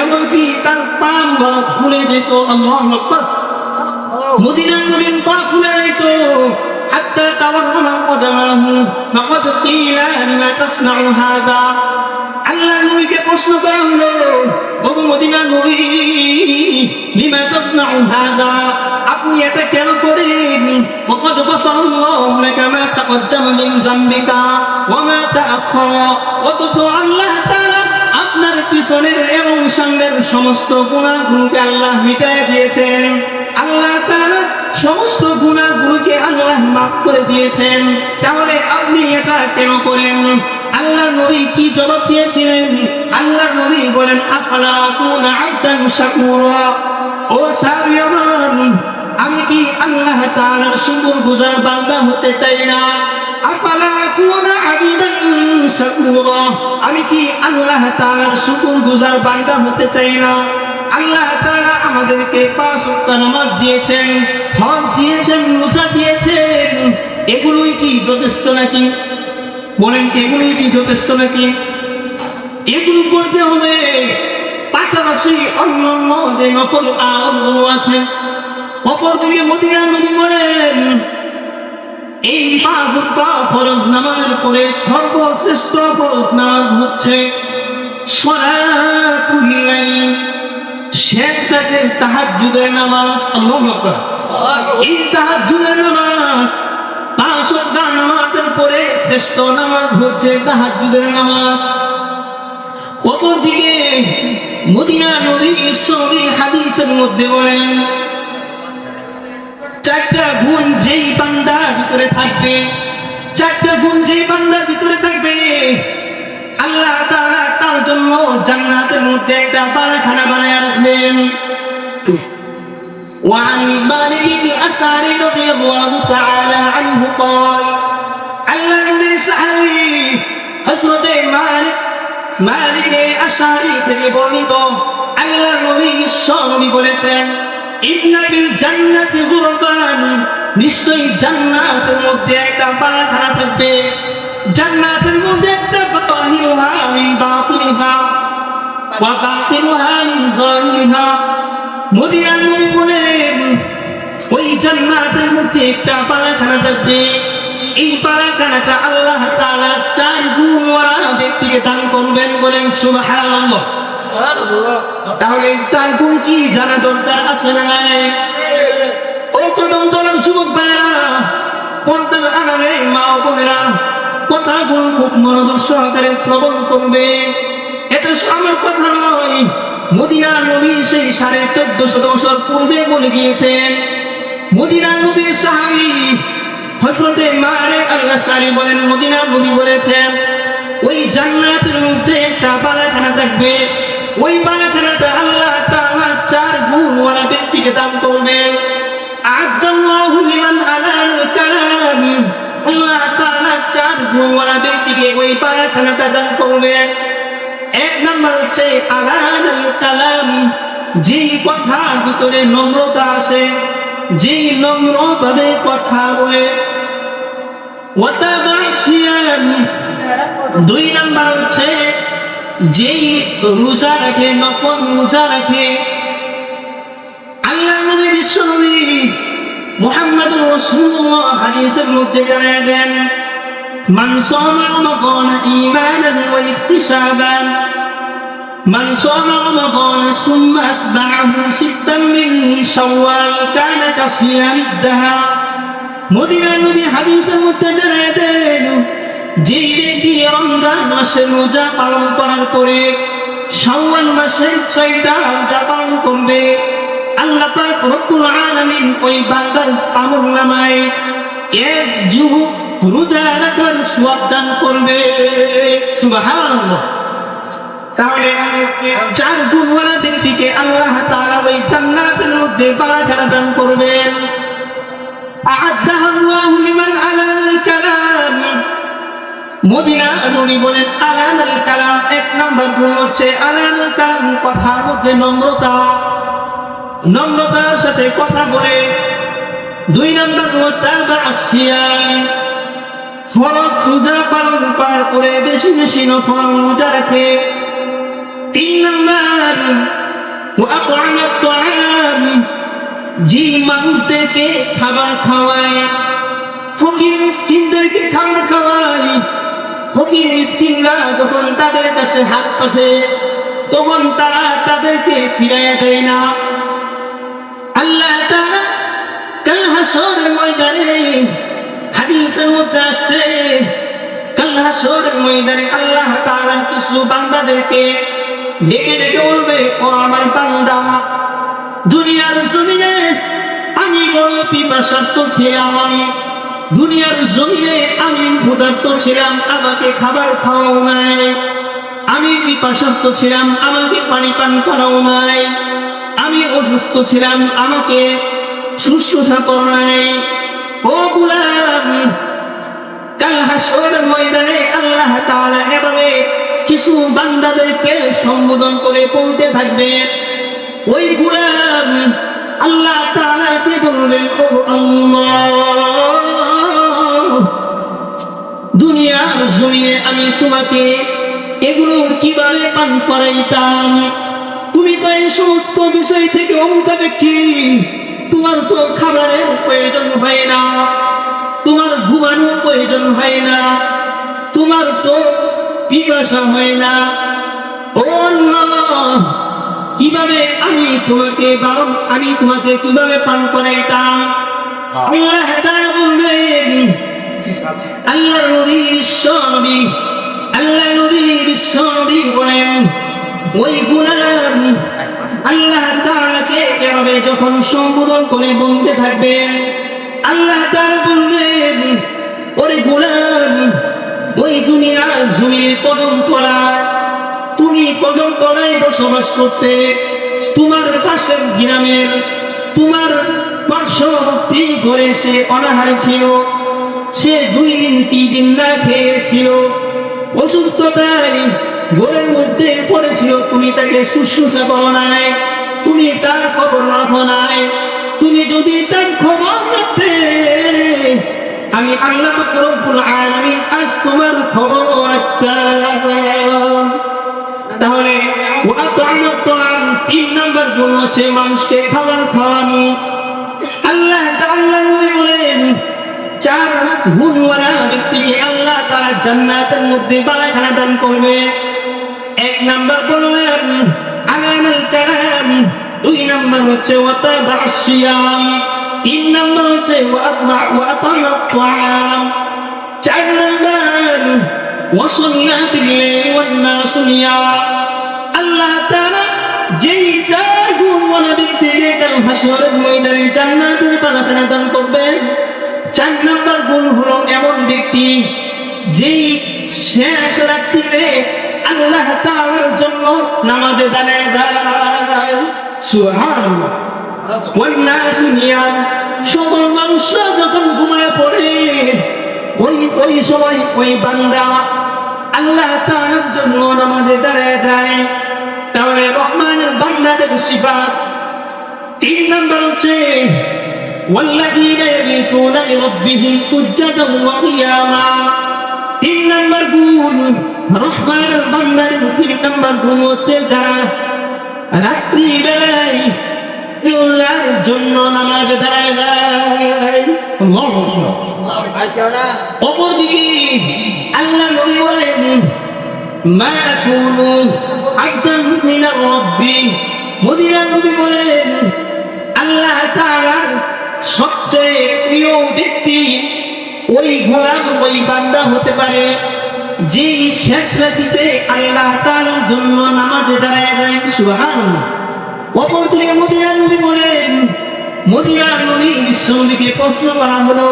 এমনকি তার পাম খুলে যেত। আল্লাহু আকবার। মদিনার নবীর পা খুলে যেত হাত্তা তাওয়াররামা কদামাহু ফাকাদ কিলা লিমা তাসনাউ হাযা। আল্লাহর নবীকে প্রশ্ন করা হলো, ওগো মদিনার নবী লিমা তাসনাউ হাযা, আপনি এটা কেন করেন? ফাকাদ গাফারাল্লাহু লাকা মা তাকদ্দামা মিন যামবিকা ওয়া মা তাআখারা, অথচ আল্লাহ তাআলা আপনার পিছনের এবং সামনের সমস্ত গুনাহগুলোকে আল্লাহ মিটায় দিয়েছেন। আল্লাহ তাআলা সমস্ত গুনাহগুলোকে আল্লাহ মাফ করে দিয়েছেন, তাহলে আপনি এটা কেন করেন? আল্লাহর নবী কি জবাব দিয়েছিলেন? আল্লাহর নবী বলেন আফালা আকুনা আবদান শাকুরা, ও সাহাবী আমার, আমি কি আল্লাহ তাআলার শুকরগুজার বান্দা হতে চাই না? আফালা আকুনা আবদান শাকুরা, আমি কি আল্লাহ তাআলার শুকরগুজার বান্দা হতে চাই না? আল্লাহ তাআলা আমাদেরকে 5 ওয়াক্ত নামাজ দিয়েছেন, হজ দিয়েছেন, রোজা দিয়েছেন, এগুলোই কি যথেষ্ট নাকি? বলেন, এগুলোই কি যথেষ্ট নাকি? এগুলো করতে হবে, পাশাপাশি অন্যান্য যে নফল আমলগুলো আছে। অপরদিকে মদিনার নবী বলেন, এই 5 ওয়াক্ত ফরজ নামাজের পরে সর্বশ্রেষ্ঠ ফরজ নামাজ হচ্ছে সালাতুল লাইল, শেষ রাতের তাহাজ্জুদের নামাজ। আল্লাহু আকবার। এই তাহাজ্জুদের নামাজ, 5 ওয়াক্ত নামাজের পরে শ্রেষ্ঠ নামাজ হচ্ছে তাহাজ্জুদের নামাজ। অপরদিকে মদিনার নবী সহিহ হাদিসের মধ্যে বলেন, 4টা গুণ যেই বান্দার ভিতরে থাকবে, 4টা গুণ যেই বান্দার ভিতরে থাকবে, আল্লাহ তাআলা তার জন্য জান্নাতের মধ্যে একটা বালাখানা বানায় রাখবেন। وعن مالك الأشعري رضي الله تعالى عنه قال الله نبي صحابي حسنة মালিক আশআরী থেকে বর্ণিত, আল্লাহ নবী বিশ্বনবী বলেছেন, ইন্না বিল জান্নাতি গুরফান, নিশ্চয়ই জান্নাতের মধ্যে একটা বালাখানা থাকবে, জান্নাতের মধ্যে একটা বাহিরুহা মিন বাতিনিহা ওয়া বাতিনুহা মিন যাহিরিহা। মদিনার নবী বলেন, ওই জান্নাতের মধ্যে একটা বালাখানা থাকবে, এই বালাখানাটা আল্লাহ তাআলা 4 গুণওয়ালা ব্যক্তিকে দান করবেন। বলেন সুবহানাল্লাহ। তাহলে 4 গুণ কি জানা দরকার আছে না নাই? ও কদম তলার যুবক ভাইরা, পর্দার আড়ালে মা ও বোনেরা, কথাগুলো খুব মনোযোগ সহকারে শ্রবণ করবে। এটা আমার কথা নয়, মদিনার নবী সেই 1450 বছর পূর্বে বলে গিয়েছেন। মদিনার নবীর সাহাবী হযরতে মালিক আল-আশআরী বলেন, মদিনার নবী বলেছেন, ওই জান্নাতের মধ্যে একটা বালাখানা থাকবে, ওই বালাখানাটা আল্লাহ তাআলা 4 গুণওয়ালা ব্যক্তিকে দান করবেন। আ'আদাল্লাহু লিমান আলাল কালাম, আল্লাহ তাআলা 4 গুণওয়ালা ব্যক্তিকে ওই বালাখানাটা দান করবেন। 1 নাম্বার হচ্ছে আলাল কালাম, যেই কথার ভিতরে নম্রতা আছে, যেই নম্রভাবে কথা বলে। ওয়াতাবাশিয়ান, 2 নাম্বার হচ্ছে যেই রোজা রাখে, নফল রোজা রাখে। আল্লাহ নবী বিশ্বনবী মুহাম্মদুর রাসূলুল্লাহ হাদিসের মধ্যে জানিয়ে দেন, মান সামা রমাদান ঈমানান ওয়া ইহতিসাবান, মান সামা রমাদান সুম্মা আতবা'াহু সিত্তান মিন শাওয়াল কানা কাসিয়ামিদ দাহর। মদিনার নবী হাদিসের মধ্যে জানিয়ে দেন, যে ব্যক্তি রমজান মাসের রোজা পালন করার পরে শাওয়াল মাসের 6টা রোজা পালন করবে, আল্লাহ পাক রব্বুল আলামিন ওই বান্দার আমলনামায় 1 যুগ রোজা রাখার সওয়াব দান করবে। সুবহানাল্লাহ। তাহলে 4 গুণওয়ালা ব্যক্তিকে আল্লাহ তাআলা ওই জান্নাতের মধ্যে বালাখানা দান করবেন। আ'আদাল্লাহু লিমান আলাল কালাম, মদিনার নবী বলেন, আলাল কালাম 1 নাম্বার গুণ হচ্ছে আলাল কালাম, কথার মধ্যে নম্রতা, নম্রতার সাথে কথা বলে। 2 নাম্বার ওয়াতাবাশিয়ান, ফরজ রোজা পালন করার পরে বেশি বেশি নফল রোজা রাখে। 3 নাম্বার ওয়াআতা'আমাত তা'আম, যে মানুষদেরকে খাবার খাওয়ায়, ফকির মিসকিনদেরকে খাবার খাওয়ায়। ফকির মিসকিনরা যখন তাদের কাছে হাত পাতে, তখন তারা তাদেরকে ফিরাইয়া দেয় না। আল্লাহ তাআলা কাল হাসরের ময়দানে, হাদিসের মধ্যে আসছে, কাল হাসরের ময়দানে আল্লাহ তাআলা কিছু বান্দাদেরকে ডেকে ডেকে বলবে, ও আমার বান্দা, দুনিয়ার জমিনে আমি বড় পিপাসার্ত ছিলাম, দুনিয়ার জমিনে আমি ক্ষুধার্ত ছিলাম, আমাকে খাবার খাওয়াও নাই, আমি পিপাসার্ত ছিলাম, আমাকে পানি পান করাও নাই, আমি অসুস্থ ছিলাম, আমাকে শুশ্রূষা করো নাই। ও গোলাম, কাল হাসরের ময়দানে আল্লাহ তাআলা কিছু বান্দাদেরকে সম্বোধন করে বলতে থাকবে, ওই গোলাম আল্লাহ তাআলাকে বলবেন, ও আল্লাহ, দুনিয়ার জমিনে আমি তোমাকে এগুলো কিভাবে পান করাইতাম, তুমি তো এই সমস্ত বিষয় থেকে অমুখাপেক্ষী, তোমার তো খাবারের প্রয়োজন হয় না, তোমার ঘুমানোর প্রয়োজন হয় না, তোমার তো পিপাসা হয় না, ও আল্লাহ, কিভাবে আমি তোমাকে কিভাবে পান করাইতাম? আল্লাহ তাআলা বলবেন, আল্লাহ নবী বিশ্বনবী বলেন, ওই গোলাম আল্লাহ তাআলাকে এভাবে যখন সম্বোধন করে বলতে থাকবেন, আল্লাহ তাআলা বলবেন, ওরে গোলাম, ওই দুনিয়ার জমিনে তুমি কদম তলায় বসবাস করতে, তোমার পাশের গ্রামের তোমার পার্শ্ববর্তী ঘরে সে অনাহারে ছিল, সে 2 দিন 3 দিন না খেয়েছিল, অসুস্থতায় ঘরের মধ্যে পড়েছিল, তুমি তাকে শুশ্রূষা করো নাই, তুমি তার খবর রাখো নাই, তুমি যদি তার খবর রাখতে, আমি আল্লাহ রব্বুল আলামিন আজ তোমার খবর রাখতাম। তাহলে 3 নাম্বার গুণ হচ্ছে মানুষকে খাবার খাওয়ানো। আল্লাহ তাআলা বলেন, 4 গুণওয়ালা ব্যক্তিকে আল্লাহ তাআলা জান্নাতের মধ্যে বাগান দান করবে। 1 নাম্বার বললেন আলামাল কালাম, 2 নাম্বার হচ্ছে ওয়াতাবাশিয়াম, 3 নাম্বার হচ্ছে ওয়াতাম, 4 নাম্বার ওয়াসাল্লা বিল্লাইলি ওয়ান নাস নিয়াম। আল্লাহ তাআলা যেই 4 গুণওয়ালা ব্যক্তিকে কাল হাসরের ময়দানে জান্নাতের বাগান দান করবে, 4 নাম্বার গুণ হলো এমন ব্যক্তি যেই শেষ রাত্রিতে আল্লাহ তাআলার জন্য নামাজে দাঁড়ায়। সুবহানাল্লাহ। ওয়ান নাস নিয়াম, সকল মানুষরা যখন ঘুমায় পড়ে, ওই সময় ওই বান্দা আল্লাহ তাআলার জন্য নামাজে দাঁড়ায় যায়। তাহলে রহমানের বান্দাদের সিফাত। 3 নাম্বার হচ্ছে ওয়াল্লাযীনা ইয়াবিতুনা লিরাব্বিহিম সুজদান ওয়া কিয়ামা। 3 নাম্বার গুণ রহমানের বান্দাদের। 3 নাম্বার গুণ হচ্ছে যারা রাত্রিবেলায় আল্লাহর জন্য নামাজ দাঁড়ায় যায়। অপরদিকে আল্লাহ নবী বলেন, মা কুনু আবদান মিনার রাব্বি, মদিনা নবী বলেন, আল্লাহ তাআলার সবচেয়ে প্রিয় ব্যক্তি ওই গোলাম, ওই বান্দা হতে পারে যে শেষ রাতে আল্লাহ তাআলার জন্য নামাজে দাঁড়ায় যায়। সুবহানাল্লাহ। অপরদিকে মদিনা নবী বলেন, মদিনা নবী বিশ্বনবীকে প্রশ্ন করা হলো,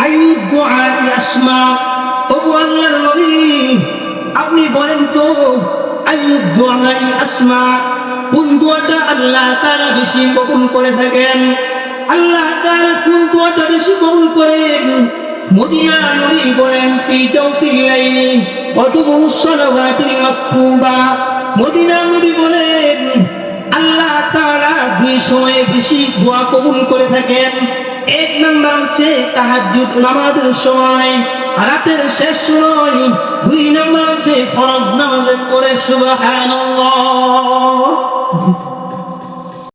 আইয়ুদ দুআ আসমা, ওগো আল্লাহর নবী, আপনি বলেন তো আইয়ুদ দুআ আসমা, কোন দোয়াটা আল্লাহ তাআলা বেশি কবুল করে থাকেন? আল্লাহ তাআলা কোন দোয়াটা বেশি কবুল করেন? মদিনা নবী বলেন, ফি জাওফিল লাইলি ওয়া তুবুস সালাওয়াতিল মাকতুবা। মদিনা নবী বলেন, আল্লাহ তাআলা 2 সময়ে বেশি দোয়া কবুল করে থাকেন। 1 নাম্বার হচ্ছে তাহাজ্জুদ নামাজের সময়, রাতের শেষ সময়। 2 নাম্বার হচ্ছে ফরজ নামাজের পরে। সুবহানাল্লাহ।